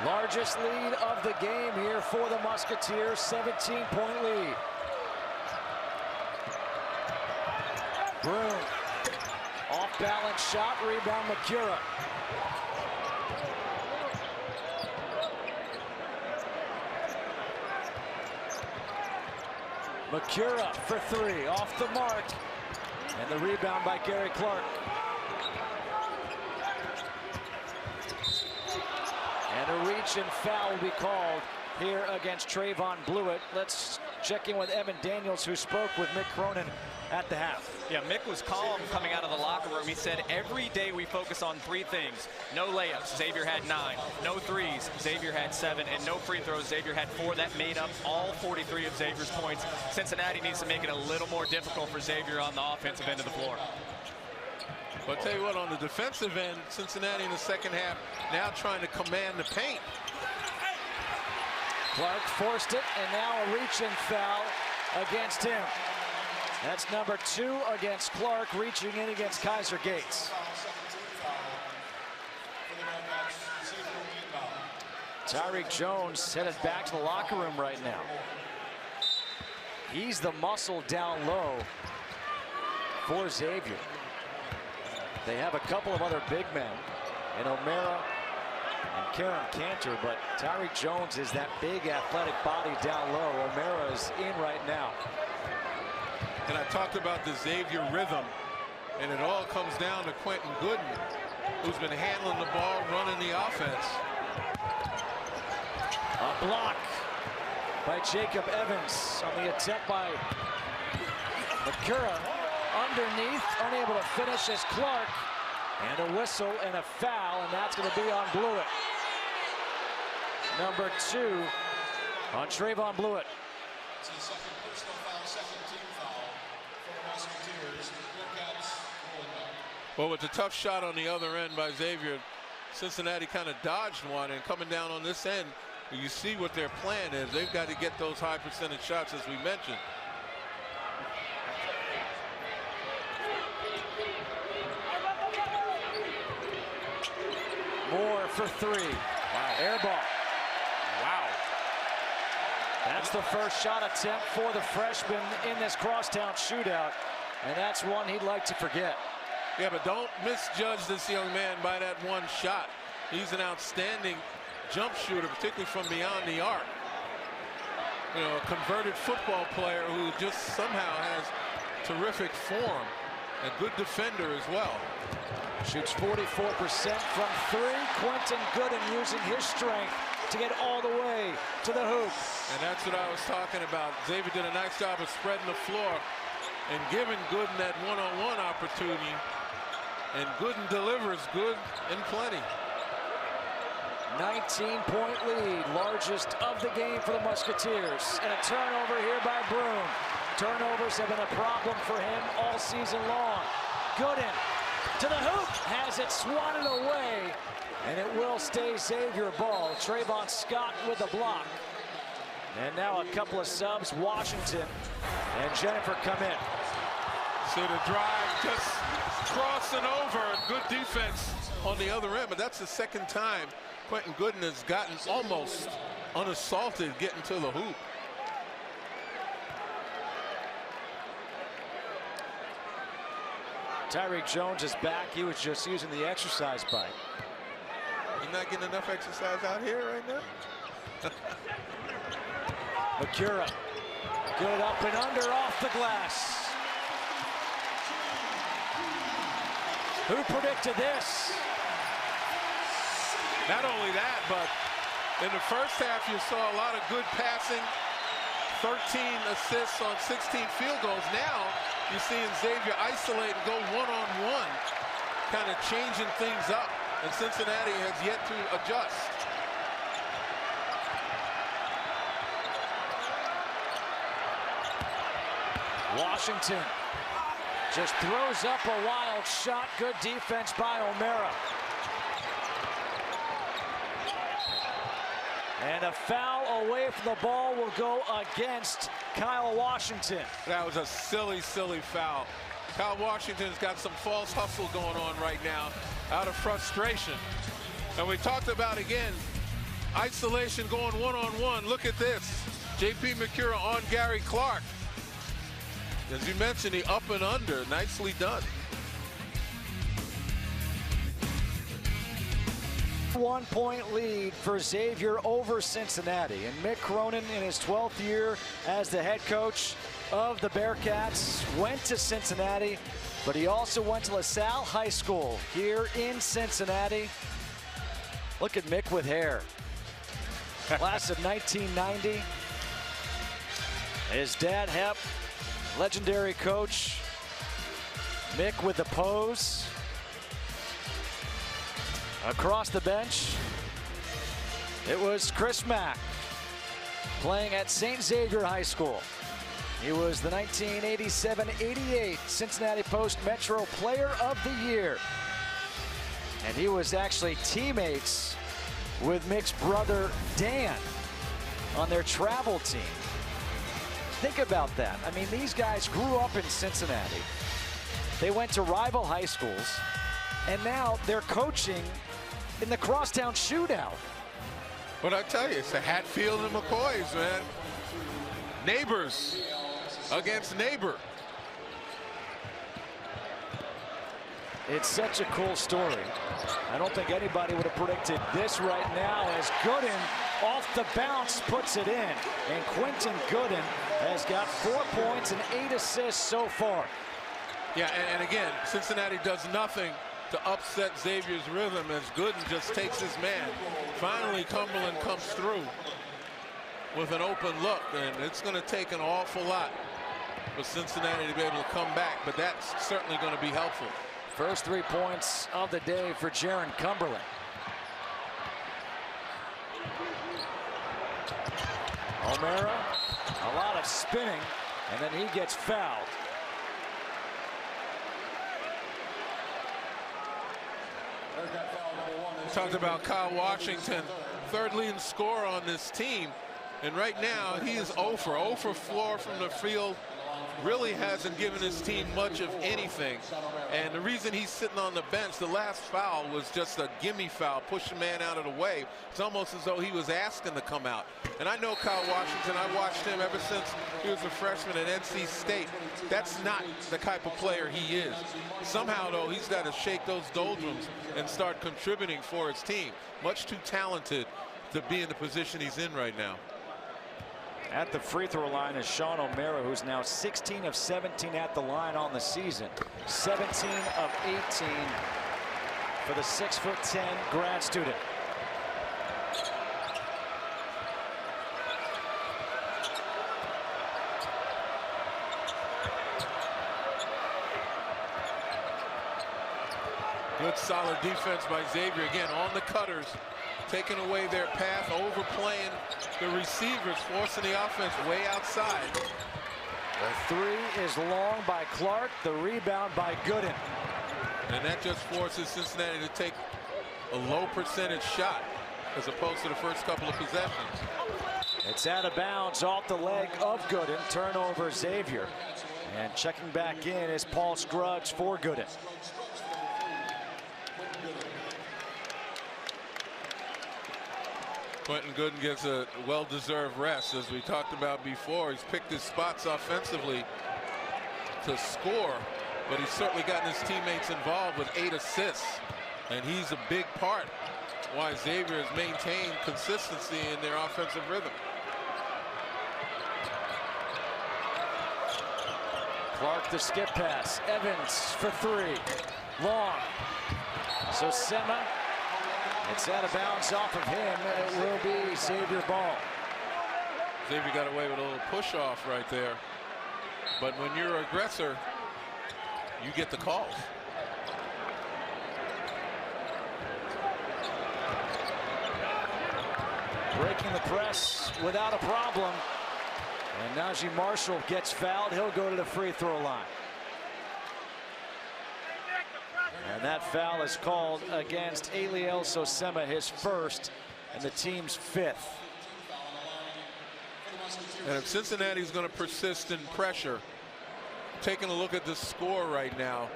Speaker 1: Largest lead of the game here for the Musketeers, 17-point lead. Broome, off-balance shot, rebound Macura. McCura for three, off the mark. And the rebound by Gary Clark. And a reach and foul will be called here against Trayvon Blewett. Let's check in with Evan Daniels, who spoke with Mick Cronin at the half.
Speaker 3: Yeah, Mick was calm coming out of the locker room. He said every day we focus on three things. No layups, Xavier had 9. No threes, Xavier had 7. And no free throws, Xavier had 4. That made up all 43 of Xavier's points. Cincinnati needs to make it a little more difficult for Xavier on the offensive end of the floor.
Speaker 2: But I'll tell you what, on the defensive end, Cincinnati in the second half now trying to command the paint.
Speaker 1: Clark forced it, and now a reach and foul against him. That's number 2 against Clark, reaching in against Kaiser Gates. Tyreek Jones headed back to the locker room right now. He's the muscle down low for Xavier. They have a couple of other big men in O'Mara and Karen Cantor, but Tyreek Jones is that big athletic body down low. O'Mara is in right now.
Speaker 2: And I talked about the Xavier rhythm, and it all comes down to Quentin Gooden, who's been handling the ball, running the offense.
Speaker 1: A block by Jacob Evans on the attempt by McCura. Underneath, unable to finish as Clark. And a whistle and a foul, and that's going to be on Blewett. Number 2 on Trayvon Blewett.
Speaker 2: Well, with a tough shot on the other end by Xavier, Cincinnati kind of dodged one, and coming down on this end, you see what their plan is. They've got to get those high percentage shots, as we mentioned.
Speaker 1: Moore for 3. Wow. Air ball.
Speaker 2: Wow.
Speaker 1: That's the first shot attempt for the freshman in this crosstown shootout, and that's one he'd like to forget.
Speaker 2: Yeah, but don't misjudge this young man by that one shot. He's an outstanding jump shooter, particularly from beyond the arc. You know, a converted football player who just somehow has terrific form, a good defender as well.
Speaker 1: Shoots 44% from 3. Quentin Gooden using his strength to get all the way to the hoop.
Speaker 2: And that's what I was talking about. Xavier did a nice job of spreading the floor and giving Gooden that one-on-one opportunity. And Gooden delivers good and plenty.
Speaker 1: 19-point lead, largest of the game for the Musketeers. And a turnover here by Broom. Turnovers have been a problem for him all season long. Gooden to the hoop, has it swatted away, and it will stay Xavier ball. Trayvon Scott with the block. And now a couple of subs, Washington and Jennifer come in.
Speaker 2: So the drive just crossing over, good defense on the other end, but that's the second time Quentin Gooden has gotten almost unassaulted getting to the hoop.
Speaker 1: Tyreek Jones is back. He was just using the exercise bike.
Speaker 2: You're not getting enough exercise out here right now?
Speaker 1: McCura, good up and under off the glass. Who predicted this?
Speaker 2: Not only that, but in the first half you saw a lot of good passing, 13 assists on 16 field goals. Now you're seeing Xavier isolate and go one-on-one, kind of changing things up, and Cincinnati has yet to adjust.
Speaker 1: Washington just throws up a wild shot. Good defense by O'Mara. And a foul away from the ball will go against Kyle Washington.
Speaker 2: That was a silly, silly foul. Kyle Washington's got some false hustle going on right now out of frustration. And we talked about, again, isolation going one-on-one. Look at this. J.P. McCura on Gary Clark. As you mentioned, the up and under, nicely done.
Speaker 1: 1-point lead for Xavier over Cincinnati. And Mick Cronin, in his 12th year as the head coach, of the Bearcats went to Cincinnati, but he also went to LaSalle High School here in Cincinnati. Look at Mick with hair. Class of 1990. His dad, Hep, legendary coach. Mick with the pose. Across the bench, it was Chris Mack playing at St. Xavier High School. He was the 1987-88 Cincinnati Post Metro Player of the Year. And he was actually teammates with Mick's brother Dan on their travel team. Think about that. I mean, these guys grew up in Cincinnati. They went to rival high schools, and now they're coaching in the Crosstown Shootout.
Speaker 2: But I tell you, it's the Hatfield and McCoys, man. Neighbors against neighbor.
Speaker 1: It's such a cool story. I don't think anybody would have predicted this right now, as Gooden off the bounce puts it in. And Quentin Gooden has got 4 points and 8 assists so far.
Speaker 2: Yeah, and again, Cincinnati does nothing to upset Xavier's rhythm as Gooden just takes his man. Finally, Cumberland comes through with an open look, and it's going to take an awful lot for Cincinnati to be able to come back, but that's certainly going to be helpful.
Speaker 1: First 3 points of the day for Jaron Cumberland. O'Mara, a lot of spinning, and then he gets fouled.
Speaker 2: Talked about Kyle Washington, third leading scorer on this team, and right now he is 0 for 4 from the field. Really hasn't given his team much of anything, and the reason he's sitting on the bench, the last foul was just a gimme foul, push the man out of the way. It's almost as though he was asking to come out. And I know Kyle Washington, I watched him ever since he was a freshman at NC State. That's not the type of player he is. Somehow though, he's got to shake those doldrums and start contributing for his team. Much too talented to be in the position he's in right now.
Speaker 1: At the free throw line is Sean O'Mara, who's now 16 of 17 at the line on the season. 17 of 18 for the 6'10" grad student.
Speaker 2: Good solid defense by Xavier, again on the cutters, taking away their path, overplaying the receivers, forcing the offense way outside.
Speaker 1: The three is long by Clark, the rebound by Gooden.
Speaker 2: And that just forces Cincinnati to take a low percentage shot as opposed to the first couple of possessions.
Speaker 1: It's out of bounds off the leg of Gooden. Turnover Xavier. And checking back in is Paul Scruggs for Gooden.
Speaker 2: Quentin Gooden gets a well-deserved rest. As we talked about before, he's picked his spots offensively to score, but he's certainly gotten his teammates involved with 8 assists, and he's a big part why Xavier has maintained consistency in their offensive rhythm.
Speaker 1: Clark the skip pass. Evans for 3. Long. So Sema. It's out of bounds off of him, and it will be Xavier ball.
Speaker 2: Xavier got away with a little push off right there. But when you're an aggressor, you get the calls.
Speaker 1: Breaking the press without a problem. And Najee Marshall gets fouled. He'll go to the free throw line. And that foul is called against Eliel Sosema, his first and the team's 5th.
Speaker 2: And if Cincinnati's going to persist in pressure, taking a look at the score right now,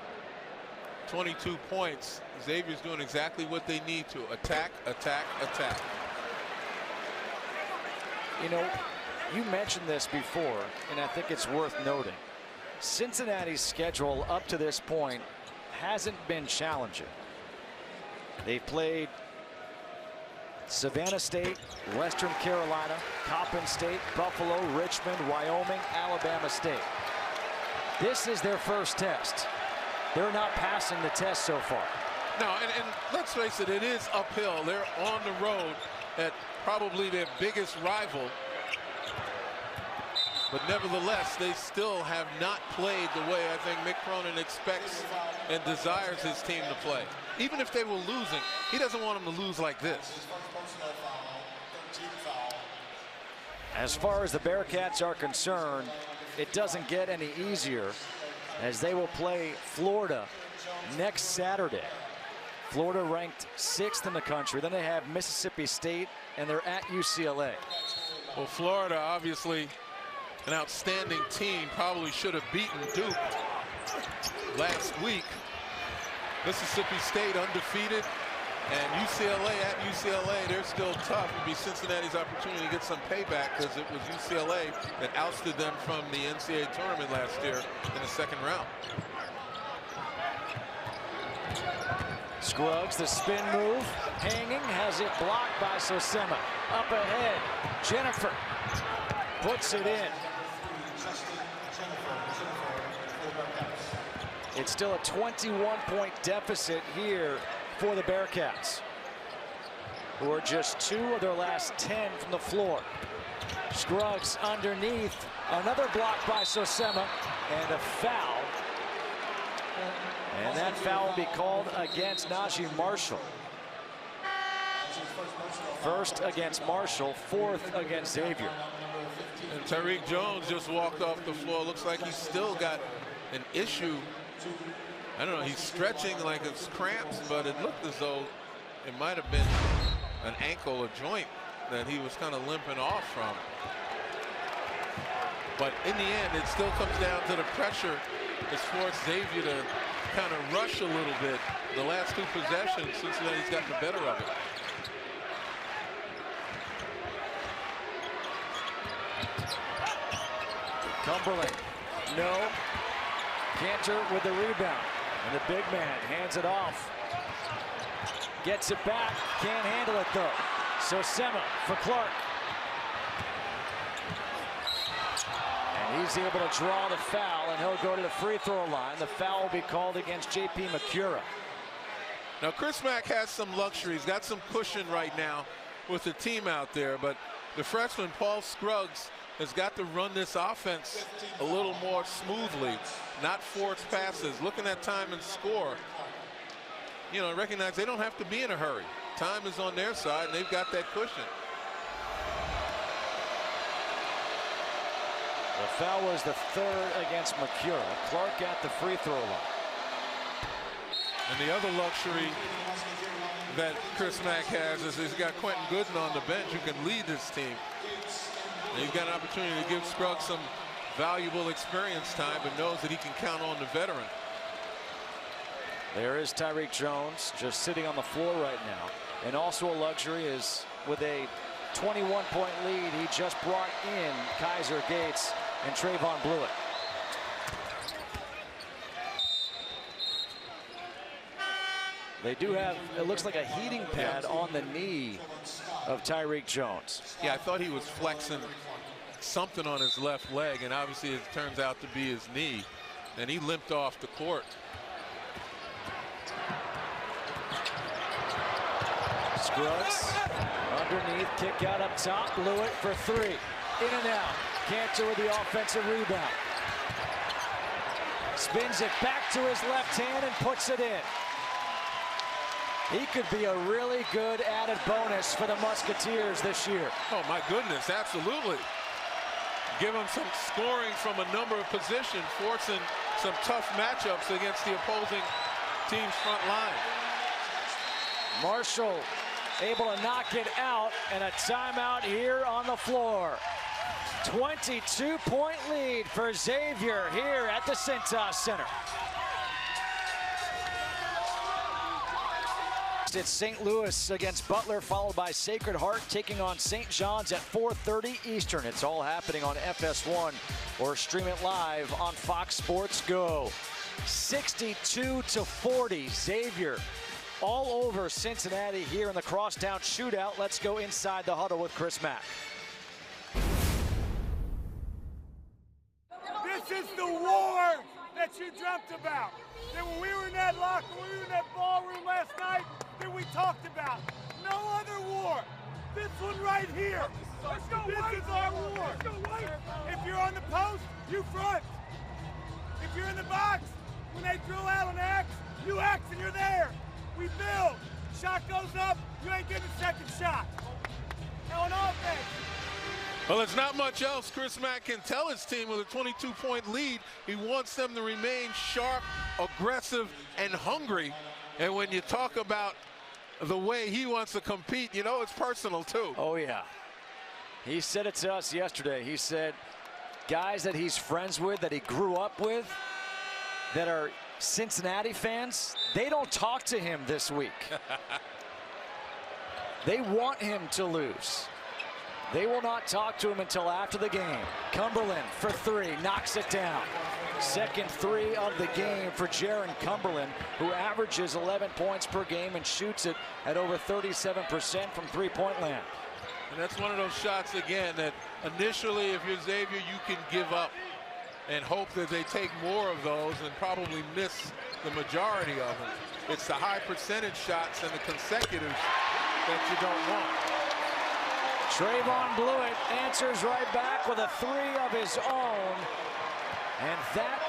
Speaker 2: 22 points. Xavier's doing exactly what they need to. Attack, attack, attack.
Speaker 1: You know, you mentioned this before, and I think it's worth noting. Cincinnati's schedule up to this point hasn't been challenging. They've played Savannah State, Western Carolina, Coppin State, Buffalo, Richmond, Wyoming, Alabama State. This is their first test. They're not passing the test so far.
Speaker 2: No, and let's face it, it is uphill. They're on the road at probably their biggest rival. But nevertheless, they still have not played the way I think Mick Cronin expects and desires his team to play. Even if they were losing, he doesn't want them to lose like this.
Speaker 1: As far as the Bearcats are concerned, it doesn't get any easier as they will play Florida next Saturday. Florida ranked 6th in the country. Then they have Mississippi State, and they're at UCLA.
Speaker 2: Well, Florida, obviously an outstanding team, probably should have beaten Duke last week. Mississippi State undefeated, and UCLA at UCLA, they're still tough. It'll be Cincinnati's opportunity to get some payback because it was UCLA that ousted them from the NCAA tournament last year in the second round.
Speaker 1: Scruggs, the spin move, hanging, has it blocked by Sosema. Up ahead, Jennifer puts it in. It's still a 21-point deficit here for the Bearcats, who are just 2 of their last 10 from the floor. Scruggs underneath, another block by Sosema, and a foul. And that foul will be called against Najee Marshall. First against Marshall, 4th against Xavier.
Speaker 2: And Tyreek Jones just walked off the floor. Looks like he's still got an issue. I don't know, he's stretching like it's cramps, but it looked as though it might have been an ankle or joint that he was kind of limping off from. But in the end, it still comes down to the pressure that's forced Xavier to kind of rush a little bit. The last 2 possessions, Cincinnati's gotten the better of it.
Speaker 1: Cumberland, no. Cantor with the rebound, and the big man hands it off. Gets it back, can't handle it though. Sosema for Clark. And he's able to draw the foul, and he'll go to the free throw line. The foul will be called against J.P. McCura.
Speaker 2: Now, Chris Mack has some luxury. He's got some cushion right now with the team out there, but the freshman, Paul Scruggs, has got to run this offense a little more smoothly, not force passes, looking at time and score. You know, recognize they don't have to be in a hurry. Time is on their side, and they've got that cushion.
Speaker 1: The foul was the 3rd against McCura. Clark at the free throw line.
Speaker 2: And the other luxury that Chris Mack has is he's got Quentin Gooden on the bench who can lead this team. And he's got an opportunity to give Scruggs some valuable experience time, but knows that he can count on the veteran.
Speaker 1: There is Tyreek Jones just sitting on the floor right now. And also a luxury is with a 21-point lead, he just brought in Kaiser Gates and Trayvon Blewett. They do have, it looks like a heating pad on the knee of Tyreek Jones.
Speaker 2: Yeah, I thought he was flexing something on his left leg, and obviously it turns out to be his knee, and he limped off the court.
Speaker 1: Scruggs underneath, kick out up top, Blewett for 3. In and out. Cantor with the offensive rebound. Spins it back to his left hand and puts it in. He could be a really good added bonus for the Musketeers this year.
Speaker 2: Oh my goodness, absolutely. Give him some scoring from a number of positions, forcing some tough matchups against the opposing team's front line.
Speaker 1: Marshall able to knock it out, and a timeout here on the floor. 22-point lead for Xavier here at the Cintas Center. It's St. Louis against Butler, followed by Sacred Heart taking on St. John's at 4:30 Eastern. It's all happening on FS1 or stream it live on Fox Sports Go. 62-40, Xavier all over Cincinnati here in the crosstown shootout. Let's go inside the huddle with Chris Mack.
Speaker 4: This is the war that you dreamt about. That when we were in that locker, when we were in that ballroom last night, that we talked about. No other war. This one right here. This is our war. If you're on the post, you front. If you're in the box, when they drill out an X, you X and you're there. We build. Shot goes up, you ain't getting a second shot. Now on offense.
Speaker 2: Well, there's not much else Chris Mack can tell his team with a 22-point lead. He wants them to remain sharp, aggressive, and hungry. And when you talk about the way he wants to compete, you know it's personal too.
Speaker 1: Oh, yeah. He said it to us yesterday. He said guys that he's friends with, that he grew up with, that are Cincinnati fans, they don't talk to him this week. They want him to lose. They will not talk to him until after the game. Cumberland for three, knocks it down. Second three of the game for Jaron Cumberland, who averages 11 points per game and shoots it at over 37% from three-point land.
Speaker 2: And that's one of those shots, again, that initially, if you're Xavier, you can give up and hope that they take more of those and probably miss the majority of them. It's the high percentage shots and the consecutives that you don't want.
Speaker 1: Trayvon Blewett answers right back with a three of his own. And that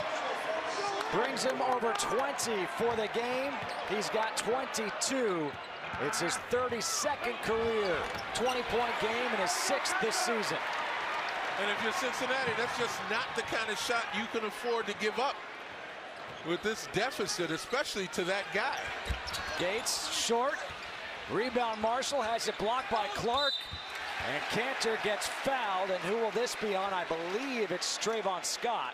Speaker 1: brings him over 20 for the game. He's got 22. It's his 32nd career 20-point game and his 6th this season.
Speaker 2: And if you're Cincinnati, that's just not the kind of shot you can afford to give up with this deficit, especially to that guy.
Speaker 1: Gates short. Rebound Marshall has it blocked by Clark. And Cantor gets fouled, and who will this be on? I believe it's Trayvon Scott.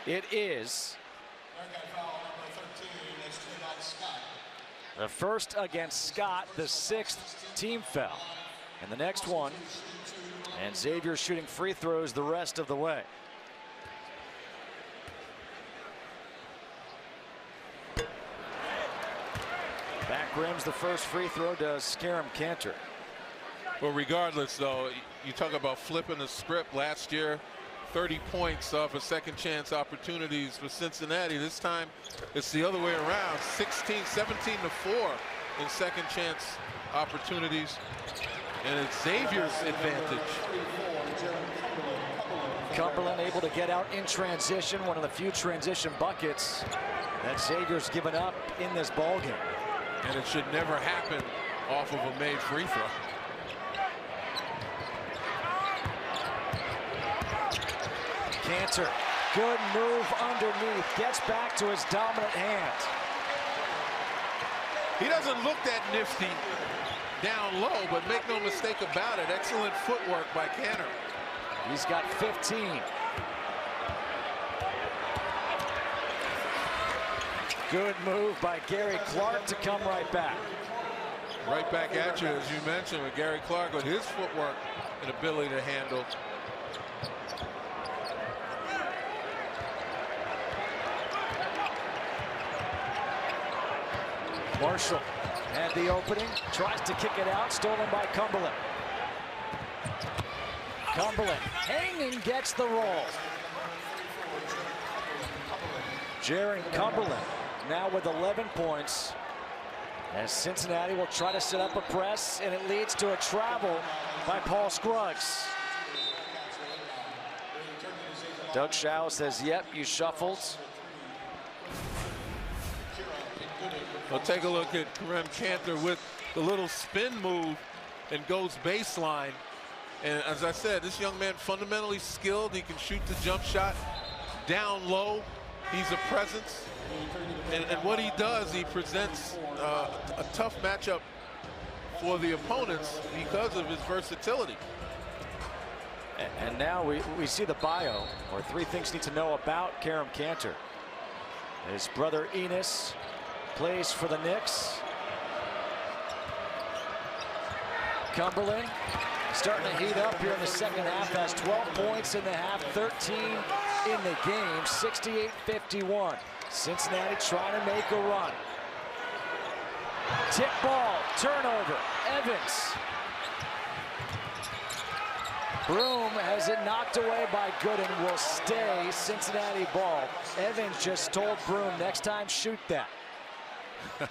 Speaker 1: It is. The first against Scott, the 6th team foul. And the next one, and Xavier shooting free throws the rest of the way. Back rims the first free throw, does Scarum Cantor.
Speaker 2: Well, regardless, though, you talk about flipping the script. Last year, 30 points off of second chance opportunities for Cincinnati. This time, it's the other way around. 17 to 4 in second chance opportunities. And it's Xavier's advantage.
Speaker 1: Cumberland able to get out in transition, one of the few transition buckets that Xavier's given up in this ballgame.
Speaker 2: And it should never happen off of a made free throw.
Speaker 1: Cantor, good move underneath, gets back to his dominant hand.
Speaker 2: He doesn't look that nifty down low, but make no mistake about it, excellent footwork by Cantor.
Speaker 1: He's got 15. Good move by Gary Clark to come right back.
Speaker 2: Right back at you, as you mentioned, with Gary Clark with his footwork and ability to handle.
Speaker 1: Marshall had the opening, tries to kick it out, stolen by Cumberland. Cumberland hanging, gets the roll. Jaron Cumberland now with 11 points, as Cincinnati will try to set up a press, and it leads to a travel by Paul Scruggs. Doug Schau says, yep, you shuffled.
Speaker 2: Well, take a look at Kareem Cantor with the little spin move and goes baseline. And as I said, this young man fundamentally skilled. He can shoot the jump shot down low. He's a presence. And what he does, he presents a tough matchup for the opponents because of his versatility.
Speaker 1: And now we see the bio, or 3 things you need to know about Kareem Cantor. His brother Enos plays for the Knicks. Cumberland starting to heat up here in the second half, has 12 points in the half, 13 in the game, 68-51. Cincinnati trying to make a run. Tip ball, turnover, Evans. Broom has it knocked away by Gooden, will stay Cincinnati ball. Evans just told Broom, next time shoot that.
Speaker 2: I'll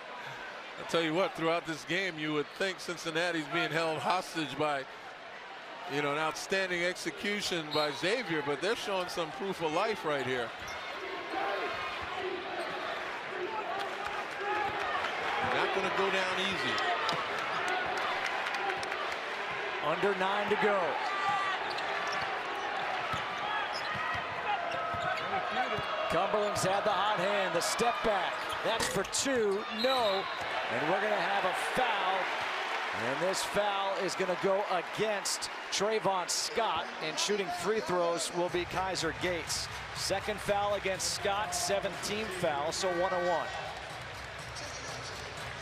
Speaker 2: tell you what, throughout this game, you would think Cincinnati's being held hostage by, an outstanding execution by Xavier, but they're showing some proof of life right here. Not going to go down easy.
Speaker 1: Under 9 to go. Cumberland's had the hot hand, the step back. That's for 2, no. And we're going to have a foul. And this foul is going to go against Trayvon Scott. And shooting free throws will be Kaiser Gates. Second foul against Scott, 17th foul, so 1-1.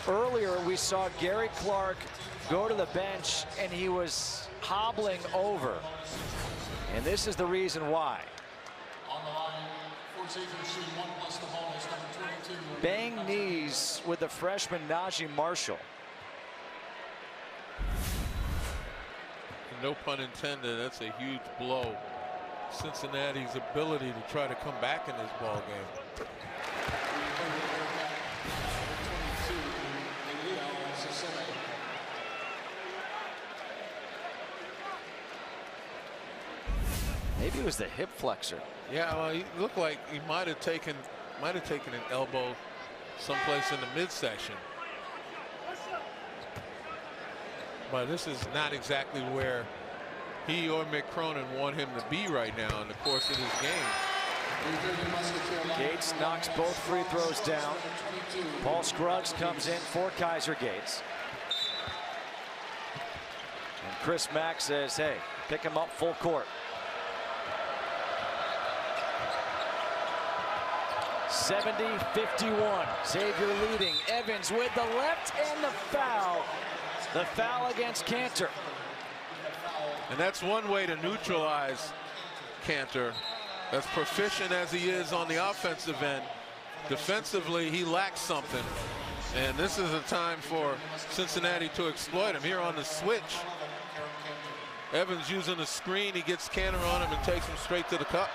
Speaker 1: Earlier, we saw Gary Clark go to the bench, and he was hobbling over. And this is the reason why. Bang knees with the freshman Najee Marshall.
Speaker 2: No pun intended, that's a huge blow. Cincinnati's ability to try to come back in this ball game.
Speaker 1: Maybe it was the hip flexor.
Speaker 2: Yeah, well, he looked like he might have taken an elbow someplace in the midsection. But this is not exactly where he or Mick Cronin want him to be right now in the course of this game.
Speaker 1: Gates knocks both free throws down. Paul Scruggs comes in for Kaiser Gates. And Chris Mack says, hey, pick him up full court. 70-51. Xavier leading. Evans with the left and the foul. The foul against Cantor.
Speaker 2: And that's one way to neutralize Cantor. As proficient as he is on the offensive end, defensively he lacks something. And this is a time for Cincinnati to exploit him. Here on the switch, Evans using the screen, he gets Cantor on him and takes him straight to the cup.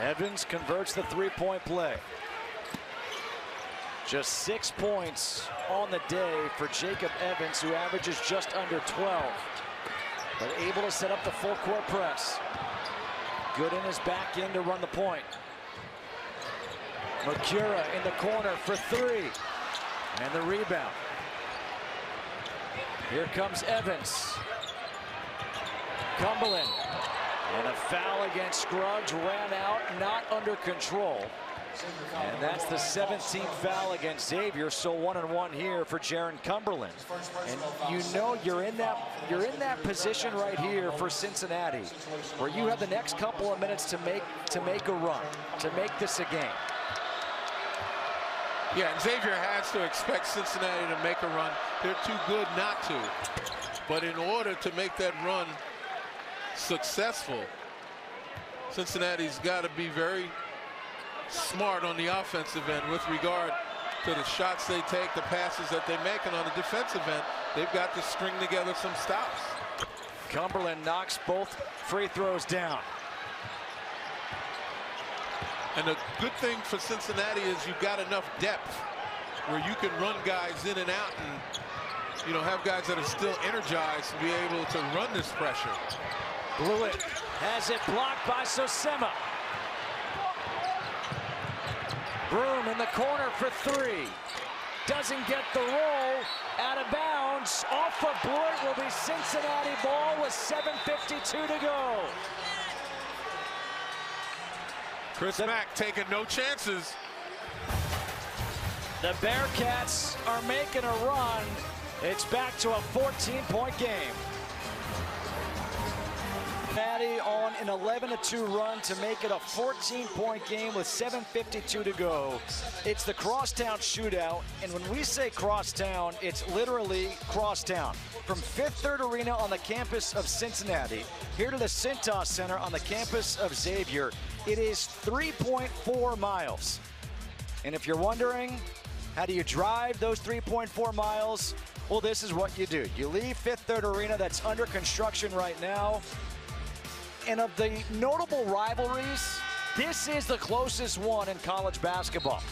Speaker 1: Evans converts the three-point play. Just 6 points on the day for Jacob Evans, who averages just under 12. But able to set up the full court press. Gooden is back in to run the point. Mercura in the corner for 3. And the rebound. Here comes Evans. Cumberland. And a foul against Scruggs, ran out, not under control. And that's the 17th foul against Xavier, so 1-1 here for Jaron Cumberland. And you know you're in that position right here for Cincinnati, where you have the next couple of minutes to make a run, to make this a game.
Speaker 2: Yeah, and Xavier has to expect Cincinnati to make a run. They're too good not to. But in order to make that run successful, Cincinnati's got to be very smart on the offensive end with regard to the shots they take, the passes that they make, and on the defensive end, they've got to string together some stops.
Speaker 1: Cumberland knocks both free throws down.
Speaker 2: And the good thing for Cincinnati is you've got enough depth where you can run guys in and out and, have guys that are still energized to be able to run this pressure.
Speaker 1: Blewett has it blocked by Sosema. Broom in the corner for 3. Doesn't get the roll. Out of bounds. Off of Blewett will be Cincinnati ball with 7:52 to go.
Speaker 2: Chris Mack taking no chances.
Speaker 1: The Bearcats are making a run. It's back to a 14-point game. Cincinnati on an 11-2 run to make it a 14-point game with 7:52 to go. It's the Crosstown Shootout, and when we say Crosstown, it's literally crosstown. From Fifth Third Arena on the campus of Cincinnati here to the Cintas Center on the campus of Xavier, it is 3.4 miles. And if you're wondering, how do you drive those 3.4 miles? Well, this is what you do. You leave Fifth Third Arena, that's under construction right now. And of the notable rivalries, this is the closest one in college basketball.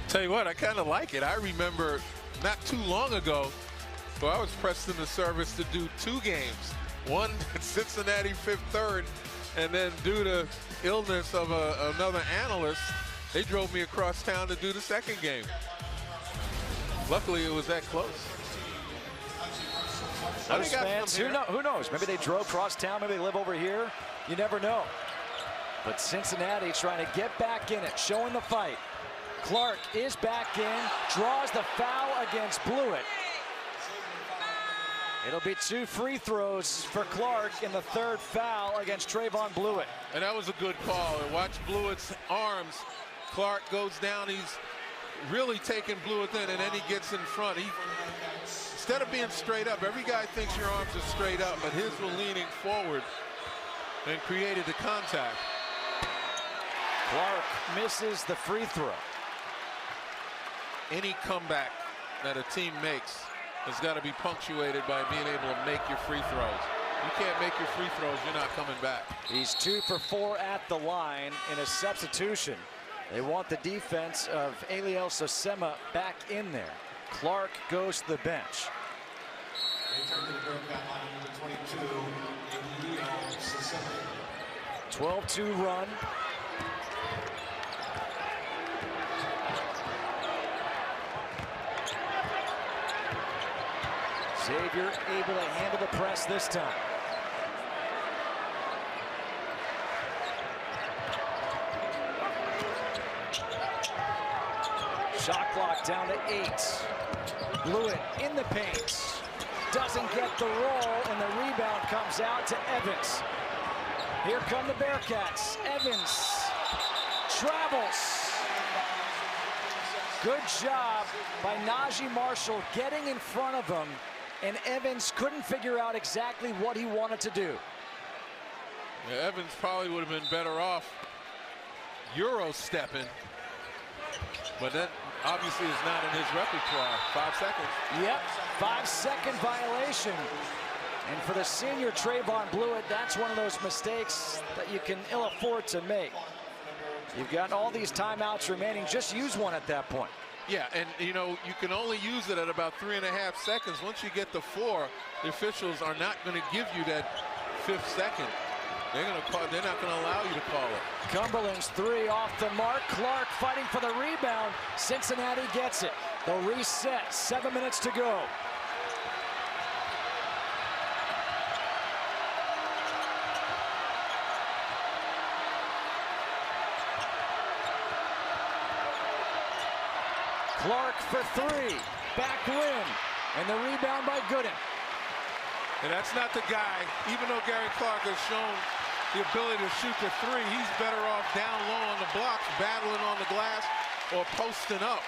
Speaker 2: Tell you what, I kind of like it. I remember not too long ago, I was pressed into service to do 2 games. One at Cincinnati Fifth Third, and then due to illness of another analyst, they drove me across town to do the second game. Luckily, it was that close.
Speaker 1: Those fans, who knows? Maybe they drove across town, maybe they live over here. You never know. But Cincinnati trying to get back in it, showing the fight. Clark is back in, draws the foul against Blewett. It'll be 2 free throws for Clark in the 3rd foul against Trayvon Blewett.
Speaker 2: And that was a good call. And watch Blewett's arms. Clark goes down. He's really taking Blewett in, and then he gets in front. Instead of being straight up, every guy thinks your arms are straight up, but his were leaning forward and created the contact.
Speaker 1: Clark misses the free throw.
Speaker 2: Any comeback that a team makes has got to be punctuated by being able to make your free throws. You can't make your free throws, you're not coming back.
Speaker 1: He's 2 for 4 at the line in a substitution. They want the defense of Eliel Sosema back in there. Clark goes to the bench. 12-2 run. Xavier able to handle the press this time. Shot clock down to 8. Blewett in the paint. Doesn't get the roll, and the rebound comes out to Evans. Here come the Bearcats. Evans travels. Good job by Najee Marshall getting in front of him, and Evans couldn't figure out exactly what he wanted to do.
Speaker 2: Yeah, Evans probably would have been better off Euro stepping, but that obviously is not in his repertoire. 5 seconds.
Speaker 1: Yep, 5-second violation. And for the senior Trayvon Blewett, that's one of those mistakes that you can ill afford to make. You've got all these timeouts remaining. Just use one at that point.
Speaker 2: Yeah, and you know, you can only use it at about 3.5 seconds. Once you get to 4, the officials are not going to give you that 5th second. They're not going to allow you to call it.
Speaker 1: Cumberland's 3 off the mark. Clark fighting for the rebound. Cincinnati gets it. They'll reset. 7 minutes to go. Clark for 3. Back rim. And the rebound by Gooden.
Speaker 2: And that's not the guy, even though Gary Clark has shown the ability to shoot the 3, he's better off down low on the blocks, battling on the glass, or posting up.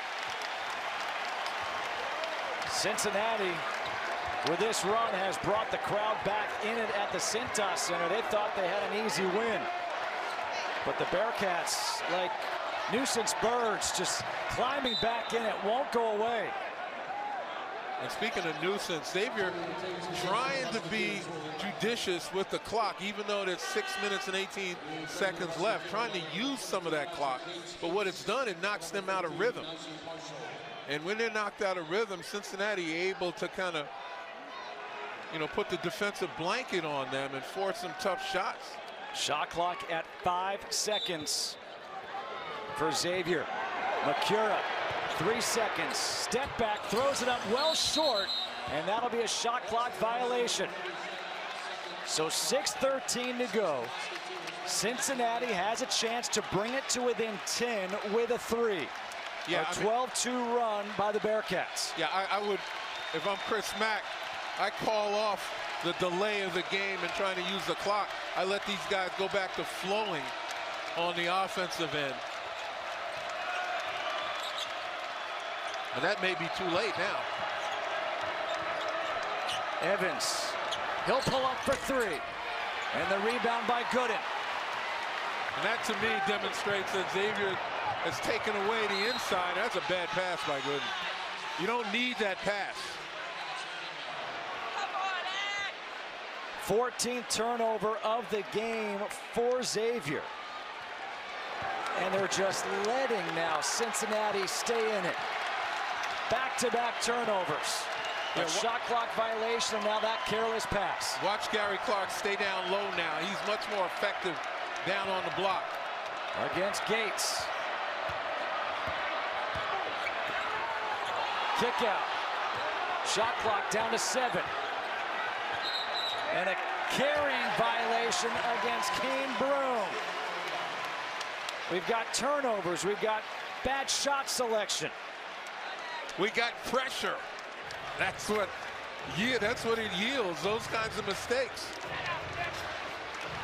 Speaker 1: Cincinnati, with this run, has brought the crowd back in it at the Cintas Center. They thought they had an easy win. But the Bearcats, like nuisance birds, just climbing back in it, won't go away.
Speaker 2: And speaking of nuisance, Xavier trying to be judicious with the clock, even though there's 6 minutes and 18 seconds left, trying to use some of that clock. But what it's done, it knocks them out of rhythm. And when they're knocked out of rhythm, Cincinnati able to kind of, you know, put the defensive blanket on them and force some tough shots.
Speaker 1: Shot clock at 5 seconds for Xavier. Macura, 3 seconds. Step back, throws it up well short, and that'll be a shot clock violation. So 6:13 to go. Cincinnati has a chance to bring it to within 10 with a 3.
Speaker 2: Yeah,
Speaker 1: a 12-2 run by the Bearcats.
Speaker 2: Yeah, I would, if I'm Chris Mack, I call off the delay of the game and trying to use the clock. I let these guys go back to flowing on the offensive end. And that may be too late now.
Speaker 1: Evans, he'll pull up for three. And the rebound by Gooden.
Speaker 2: And that to me demonstrates that Xavier has taken away the inside. That's a bad pass by Gooden. You don't need that pass.
Speaker 1: 14th turnover of the game for Xavier. And they're just letting now Cincinnati stay in it. Back-to-back turnovers. A shot clock violation, and now that careless pass.
Speaker 2: Watch Gary Clark stay down low now. He's much more effective down on the block.
Speaker 1: Against Gates. Kick out. Shot clock down to 7. And a carrying violation against Kane Broom. We've got turnovers. We've got bad shot selection.
Speaker 2: We got pressure. That's what it yields, those kinds of mistakes.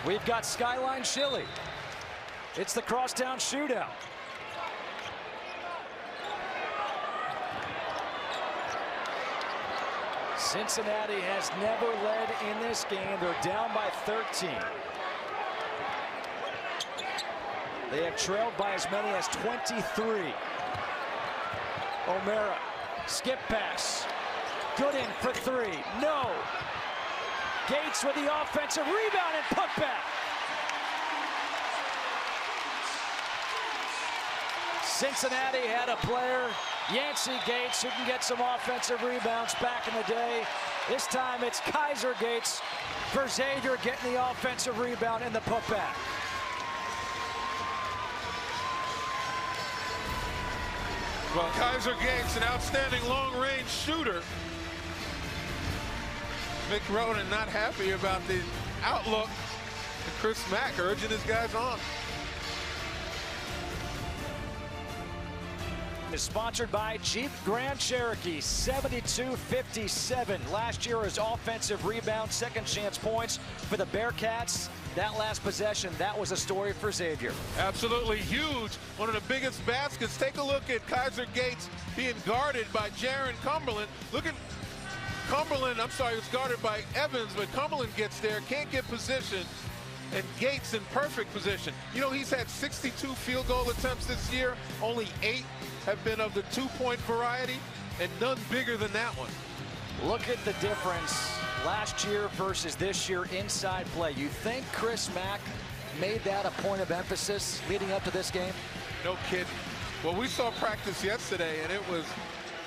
Speaker 1: We've got Skyline Chili. It's the crosstown shootout. Cincinnati has never led in this game. They're down by 13. They have trailed by as many as 23. O'Mara, skip pass. Gooden for three. No. Gates with the offensive rebound and putback. Cincinnati had a player, Yancey Gates, who can get some offensive rebounds back in the day. This time it's Kaiser Gates for Xavier getting the offensive rebound and the putback.
Speaker 2: Well, Kaiser Gates, an outstanding long-range shooter. Mick Ronan not happy about the outlook. And Chris Mack urging his guys on.
Speaker 1: Is sponsored by Jeep Grand Cherokee. 72-57. Last year is offensive rebound, second chance points for the Bearcats. That last possession, that was a story for Xavier.
Speaker 2: Absolutely huge. One of the biggest baskets. Take a look at Kaiser Gates being guarded by Jaron Cumberland. Look at Cumberland, I'm sorry, he was guarded by Evans, but Cumberland gets there, can't get position, and Gates in perfect position. You know, he's had 62 field goal attempts this year. Only 8 have been of the 2-point variety, and none bigger than that one.
Speaker 1: Look at the difference last year versus this year inside play. You think Chris Mack made that a point of emphasis leading up to this game?
Speaker 2: No kidding. Well, we saw practice yesterday, and it was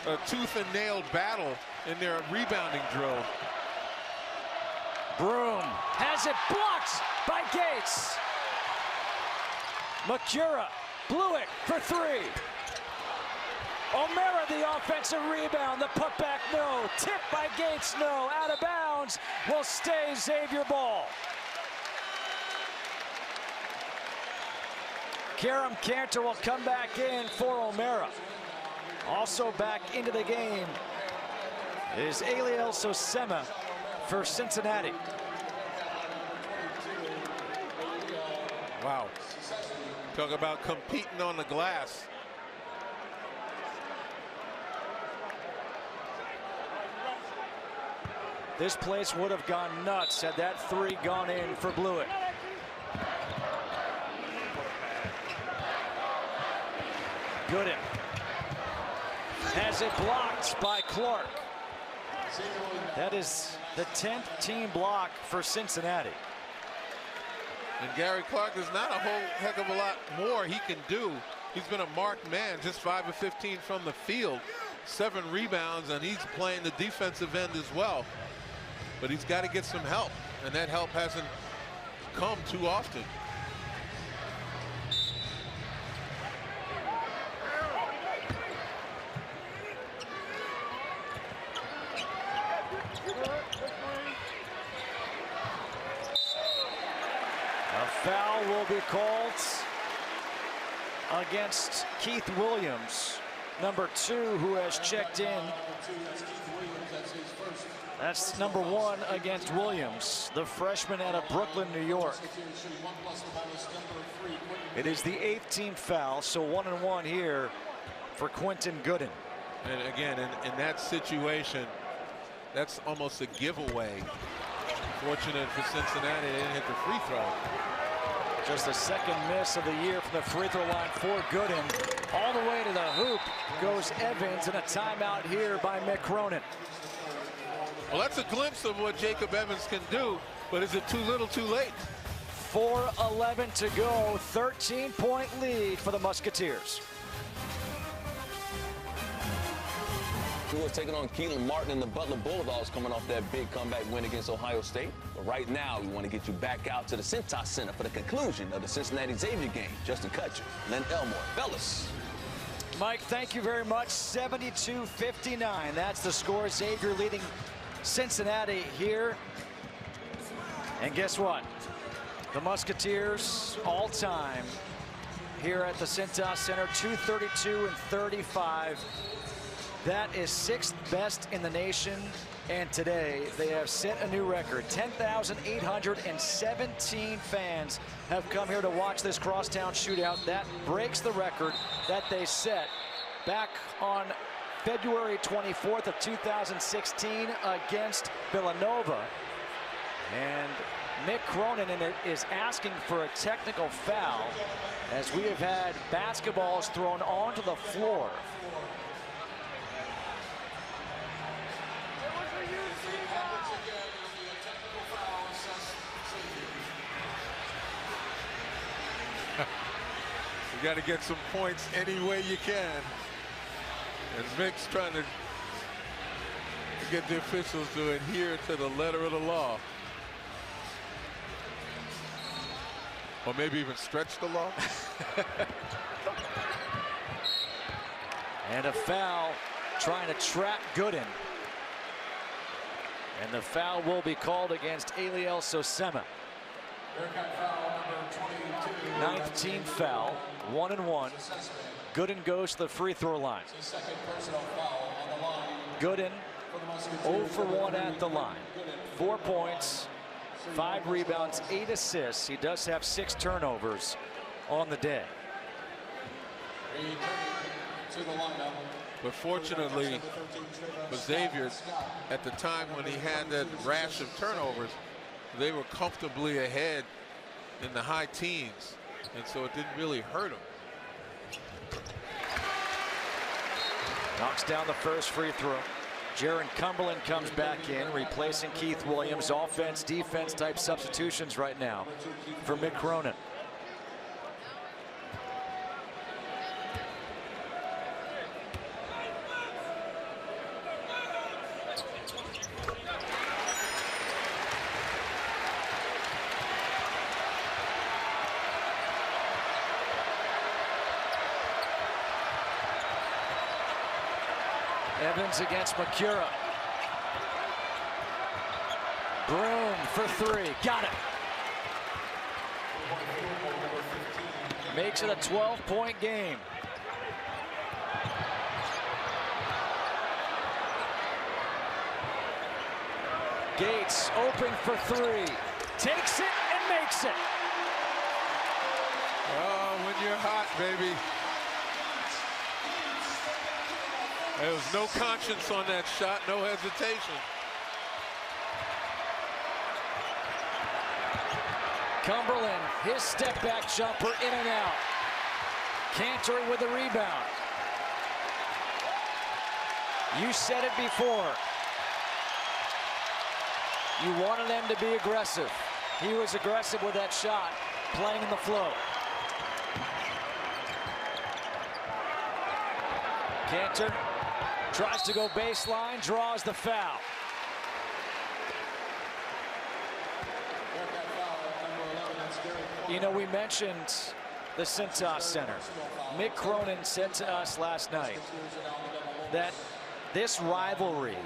Speaker 2: a tooth and nail battle in their rebounding drill.
Speaker 1: Broom has it blocked by Gates. Macura blew it for three. O'Mara the offensive rebound, the putback no, tipped by Gates no, out of bounds, will stay Xavier ball. Karam Cantor will come back in for O'Mara. Also back into the game is Eliel Sosema for Cincinnati.
Speaker 2: Wow. Talk about competing on the glass.
Speaker 1: This place would have gone nuts had that three gone in for Blewett. Gooden has it blocked by Clark. That is the 10th team block for Cincinnati.
Speaker 2: And Gary Clark, there's not a whole heck of a lot more he can do. He's been a marked man, just 5 of 15 from the field, 7 rebounds, and he's playing the defensive end as well. But he's got to get some help, and that help hasn't come too often.
Speaker 1: A foul will be called against Keith Williams. number 2 who has checked in. That's number 1 against Williams, the freshman out of Brooklyn, New York. It is the 8th team foul, so 1-1 here for Quentin Gooden.
Speaker 2: And again, in that situation, that's almost a giveaway. Fortunate for Cincinnati, they didn't hit the free throw.
Speaker 1: Just the 2nd miss of the year from the free throw line for Gooden. All the way to the hoop goes Evans, and a timeout here by Mick Cronin.
Speaker 2: Well, that's a glimpse of what Jacob Evans can do, but is it too little, too late?
Speaker 1: 4:11 to go, 13-point lead for the Musketeers.
Speaker 5: Steelers taking on Keelan Martin and the Butler Bulldogs coming off that big comeback win against Ohio State. But right now, we want to get you back out to the Cintas Center for the conclusion of the Cincinnati Xavier game. Justin Kutcher, Len Elmore. Fellas.
Speaker 1: Mike, thank you very much. 72-59. That's the score. Xavier leading Cincinnati here. And guess what? The Musketeers all-time here at the Cintas Center, 232-35. That is 6th best in the nation, and today they have set a new record. 10,817 fans have come here to watch this crosstown shootout. That breaks the record that they set back on February 24th of 2016 against Villanova. And Mick Cronin is asking for a technical foul as we have had basketballs thrown onto the floor.
Speaker 2: You got to get some points any way you can. And Mick's trying to get the officials to adhere to the letter of the law. Or maybe even stretch the law.
Speaker 1: And a foul trying to trap Gooden. And the foul will be called against Eliel Sosema. 9th team foul, 1-1. Gooden goes to the free throw line. Gooden 0 for 1 at the line. 4 points, 5 rebounds, 8 assists. He does have 6 turnovers on the day.
Speaker 2: But fortunately for Xavier, at the time when he had that rash of turnovers, they were comfortably ahead in the high teens, and so it didn't really hurt him.
Speaker 1: Knocks down the first free throw. Jaron Cumberland comes back in, replacing Keith Williams. Offense, defense type substitutions right now for Mick Cronin. Evans against McCura. Broom for 3. Got it. Makes it a 12-point game. Gates open for 3. Takes it and makes it.
Speaker 2: Oh, when you're hot, baby. There was no conscience on that shot, no hesitation.
Speaker 1: Cumberland, his step back jumper in and out. Cantor with the rebound. You said it before. You wanted them to be aggressive. He was aggressive with that shot, playing in the flow. Cantor tries to go baseline, draws the foul. You know, we mentioned the Cintas Center. Mick Cronin said to us last night that this rivalry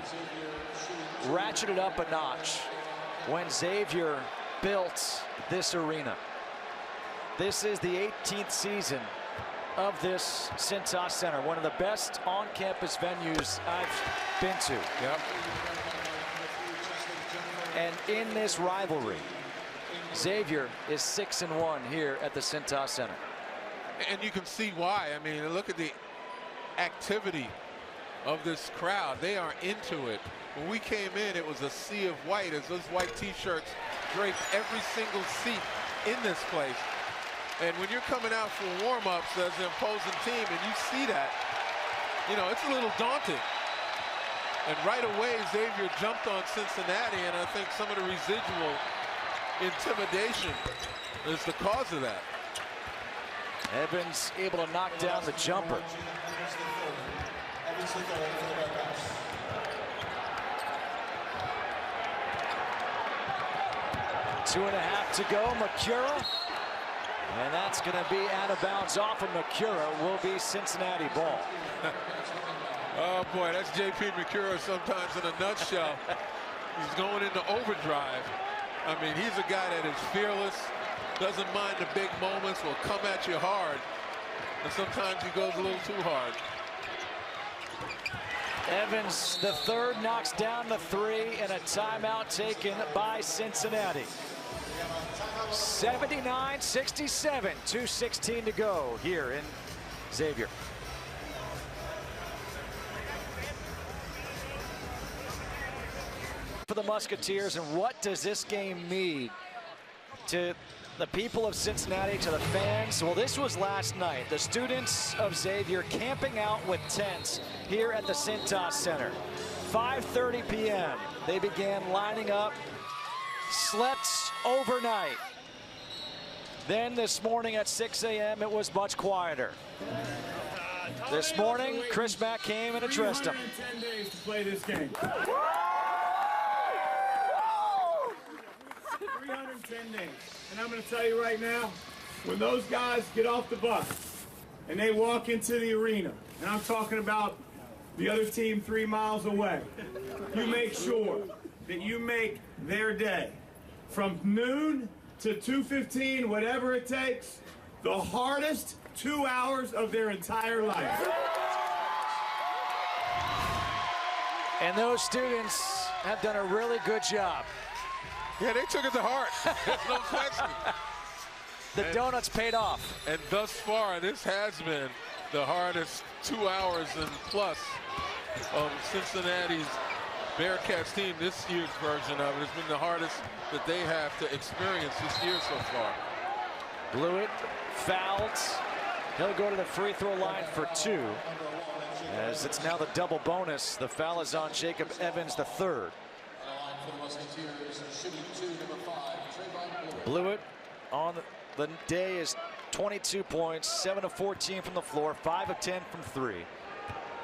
Speaker 1: ratcheted up a notch when Xavier built this arena. This is the 18th season of this Cintas Center, one of the best on-campus venues I've been to.
Speaker 2: Yep.
Speaker 1: And in this rivalry, Xavier is 6-1 here at the Cintas Center.
Speaker 2: And you can see why. I mean, look at the activity of this crowd. They are into it. When we came in, it was a sea of white as those white T-shirts draped every single seat in this place. And when you're coming out for warm-ups as an opposing team and you see that, you know, it's a little daunting. And right away, Xavier jumped on Cincinnati, and I think some of the residual intimidation is the cause of that.
Speaker 1: Evans able to knock down the jumper. Two and a half to go. Mercura. And that's going to be out of bounds off of Mercura. Will be Cincinnati ball.
Speaker 2: Oh, boy, that's J.P. Mercura sometimes in a nutshell. He's going into overdrive. I mean, he's a guy that is fearless, doesn't mind the big moments, will come at you hard. And sometimes he goes a little too hard.
Speaker 1: Evans, the third, knocks down the three, and a timeout taken by Cincinnati. 79-67, 2:16 to go here in Xavier. For the Musketeers, and what does this game mean to the people of Cincinnati, to the fans? Well, this was last night. The students of Xavier camping out with tents here at the Cintas Center. 5:30 p.m. They began lining up, slept overnight. Then this morning at 6 a.m. it was much quieter. This morning, Chris Mack came and addressed them.
Speaker 4: 310 days to play this game. 310 days. And I'm going to tell you right now, when those guys get off the bus and they walk into the arena, and I'm talking about the other team 3 miles away, you make sure that you make their day from noon to 2:15, whatever it takes, the hardest 2 hours of their entire life.
Speaker 1: And those students have done a really good job.
Speaker 2: Yeah, they took it to heart. There's no question.
Speaker 1: The donuts paid off.
Speaker 2: And thus far, this has been the hardest 2 hours and plus of Cincinnati's Bearcats team. This year's version of it has been the hardest that they have to experience this year so far.
Speaker 1: Blewett fouled. He'll go to the free throw line for 2. As it's now the double bonus. The foul is on Jacob Evans III. Blewett on the day is 22 points, 7 of 14 from the floor, 5 of 10 from 3.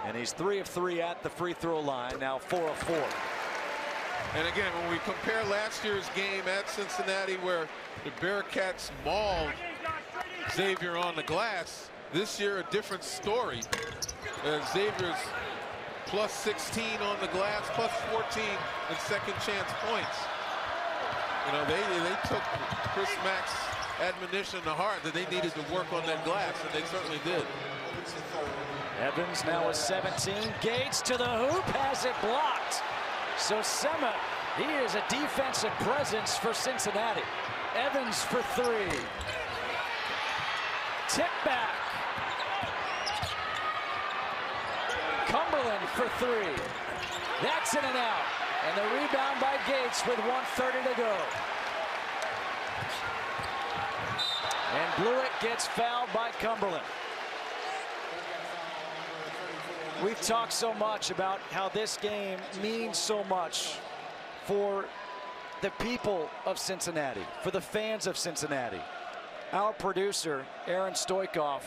Speaker 1: And he's 3 of 3 at the free throw line, now 4 of 4.
Speaker 2: And again, when we compare last year's game at Cincinnati where the Bearcats mauled Xavier on the glass, this year a different story. Xavier's plus 16 on the glass, plus 14 in second chance points. You know, they took Chris Mack's admonition to heart that they needed to work on that glass, and they certainly did.
Speaker 1: Evans now with 17. Gates to the hoop, has it blocked. So Sema, he is a defensive presence for Cincinnati. Evans for 3. Tip back. Cumberland for 3. That's in and out. And the rebound by Gates with 1:30 to go. And Blewett gets fouled by Cumberland. We've talked so much about how this game means so much for the people of Cincinnati, for the fans of Cincinnati. Our producer, Aaron Stoikoff,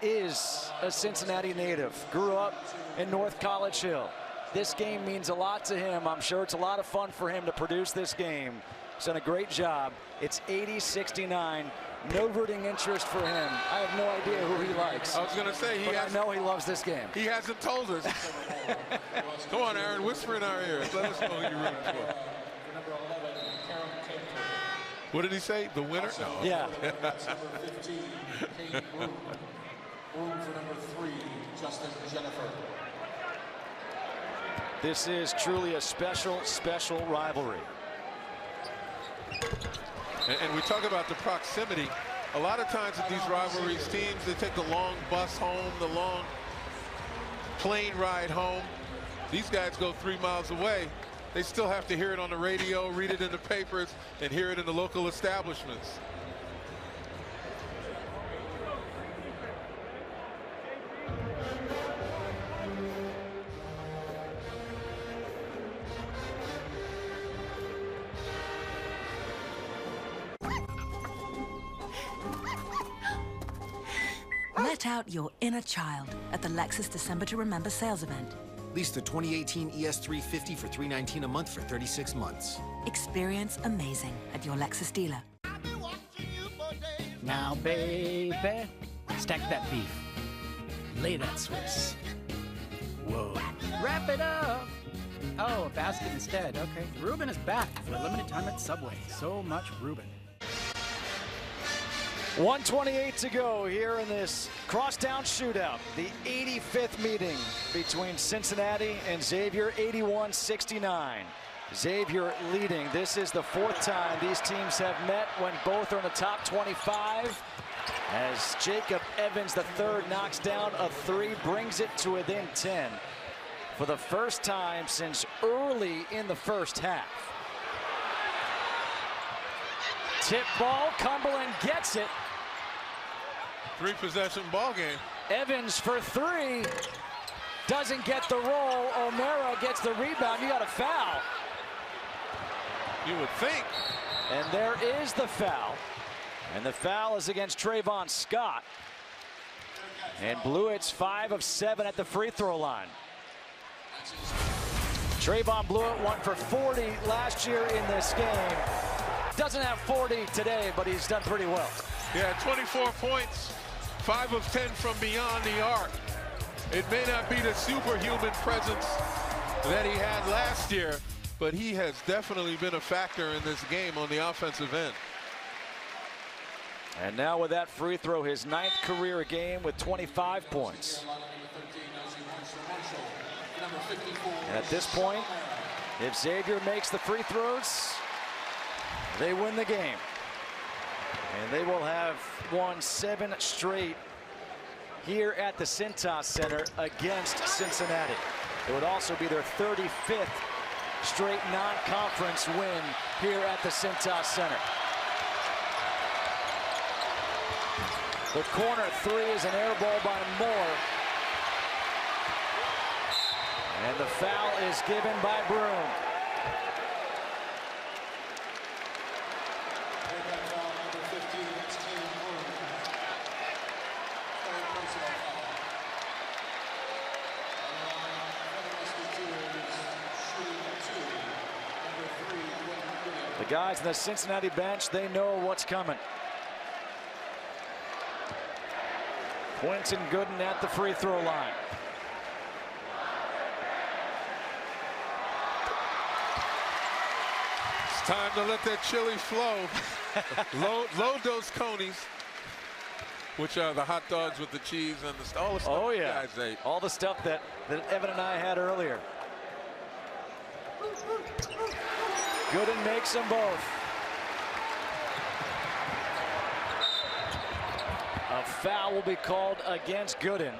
Speaker 1: is a Cincinnati native, grew up in North College Hill. This game means a lot to him. I'm sure it's a lot of fun for him to produce this game. He's done a great job. It's 80-69. No rooting interest for him. I have no idea who he likes.
Speaker 2: I was going to say,
Speaker 1: I know he loves this game.
Speaker 2: He hasn't told us. Come on, Aaron, whisper in our ears. Let us know who you're rooting for. What did he say? The winner? No.
Speaker 1: Yeah.
Speaker 7: Room for number 3, Justin Jennifer.
Speaker 1: This is truly a special rivalry.
Speaker 2: And we talk about the proximity. A lot of times at these rivalries, teams, they take the long bus home, the long plane ride home. These guys go 3 miles away. They still have to hear it on the radio, read it in the papers, and hear it in the local establishments.
Speaker 8: Let out your inner child at the Lexus December to Remember sales event.
Speaker 9: Lease the 2018 ES350 for $319 a month for 36 months.
Speaker 8: Experience amazing at your Lexus dealer.
Speaker 10: Now, baby, stack that beef. Lay that Swiss. Whoa. Wrap it up. Oh, a basket instead. Okay. Reuben is back for a limited time at Subway. So much Reuben.
Speaker 1: 1:28 to go here in this crosstown shootout. The 85th meeting between Cincinnati and Xavier, 81-69. Xavier leading. This is the 4th time these teams have met when both are in the top 25. As Jacob Evans III knocks down a 3, brings it to within 10 for the first time since early in the first half. Tip ball, Cumberland gets it.
Speaker 2: 3-possession ball game.
Speaker 1: Evans for 3. Doesn't get the roll. O'Mara gets the rebound. You got a foul.
Speaker 2: You would think.
Speaker 1: And there is the foul. And the foul is against Trayvon Scott. And Blewett's 5 of 7 at the free throw line. Trayvon Blewett won for 40 last year in this game. Doesn't have 40 today, but he's done pretty well.
Speaker 2: Yeah, 24 points, 5 of 10 from beyond the arc. It may not be the superhuman presence that he had last year, but he has definitely been a factor in this game on the offensive end.
Speaker 1: And now with that free throw, his 9th career game with 25 points. And at this point, if Xavier makes the free throws, they win the game. And they will have won 7 straight here at the Cintas Center against Cincinnati. It would also be their 35th straight non-conference win here at the Cintas Center. The corner 3 is an air ball by Moore. And the foul is given by Broom. The guys on the Cincinnati bench, they know what's coming. Quentin Gooden at the free throw line.
Speaker 2: It's time to let that chili flow. Load those conies, which are the hot dogs with the cheese and all the stuff you guys ate.
Speaker 1: All the stuff that Evan and I had earlier. Gooden makes them both. A foul will be called against Gooden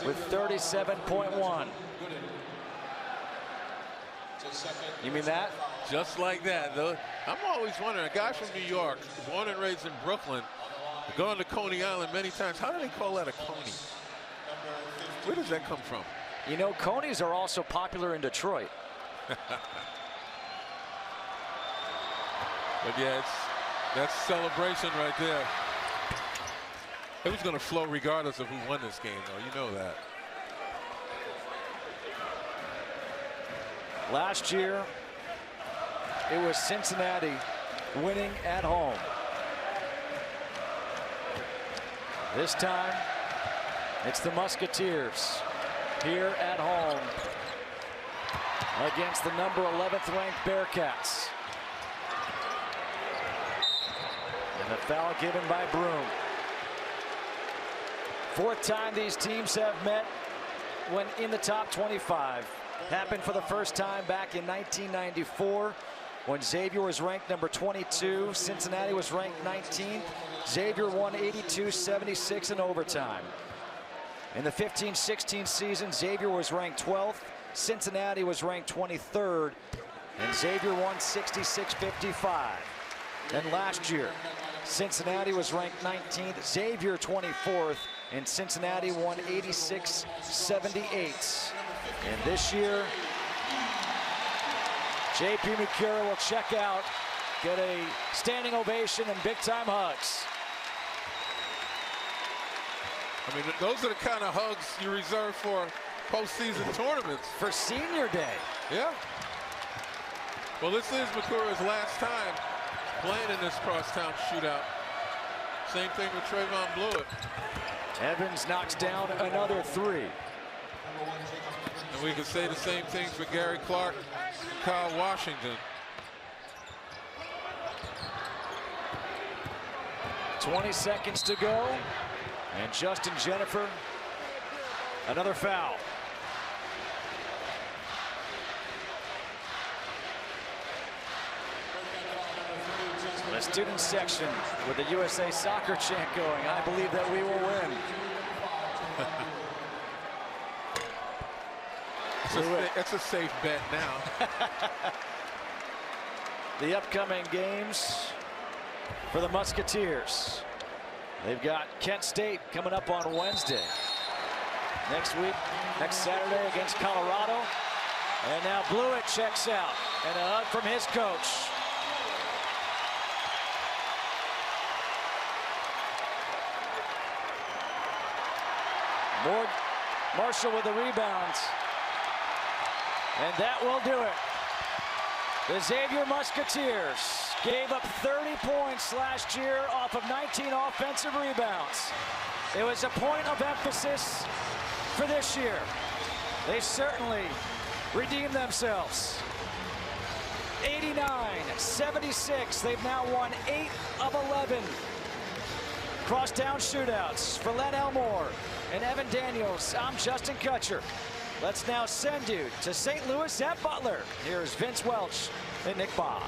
Speaker 1: with 37.1. You mean that?
Speaker 2: Just like that, though. I'm always wondering, a guy from New York, born and raised in Brooklyn, gone to Coney Island many times. How do they call that a coney? Where does that come from?
Speaker 1: You know, conies are also popular in Detroit.
Speaker 2: But yeah, that's celebration right there. It was going to flow regardless of who won this game, though. You know that.
Speaker 1: Last year, it was Cincinnati winning at home. This time, it's the Musketeers here at home against the number 11th ranked Bearcats. And the foul given by Broom. Fourth time these teams have met when in the top 25. Happened for the first time back in 1994 when Xavier was ranked number 22. Cincinnati was ranked 19th. Xavier won 82-76 in overtime. In the 15-16 season, Xavier was ranked 12th. Cincinnati was ranked 23rd. And Xavier won 66-55. And last year, Cincinnati was ranked 19th, Xavier 24th, and Cincinnati won 86-78. And this year, J.P. McCura will check out, get a standing ovation and big-time hugs.
Speaker 2: I mean, those are the kind of hugs you reserve for postseason tournaments.
Speaker 1: For senior day.
Speaker 2: Yeah. Well, this is McCura's last time playing in this crosstown shootout. Same thing with Trayvon Blewett.
Speaker 1: Evans knocks down another three.
Speaker 2: And we can say the same thing for Gary Clark and Kyle Washington.
Speaker 1: 20 seconds to go. And Justin Jennifer, another foul. The student section with the USA Soccer chant going. I believe that we will win.
Speaker 2: It's a safe bet now.
Speaker 1: The upcoming games for the Musketeers. They've got Kent State coming up on Wednesday. Next week, next Saturday against Colorado. And now Blewett checks out. And a hug from his coach. Marshall with the rebound. And that will do it. The Xavier Musketeers gave up 30 points last year off of 19 offensive rebounds. It was a point of emphasis for this year. They certainly redeemed themselves. 89-76. They've now won 8 of 11 crosstown shootouts. For Len Elmore and Evan Daniels, I'm Justin Kutcher. Let's now send you to St. Louis at Butler. Here's Vince Welch and Nick Bob.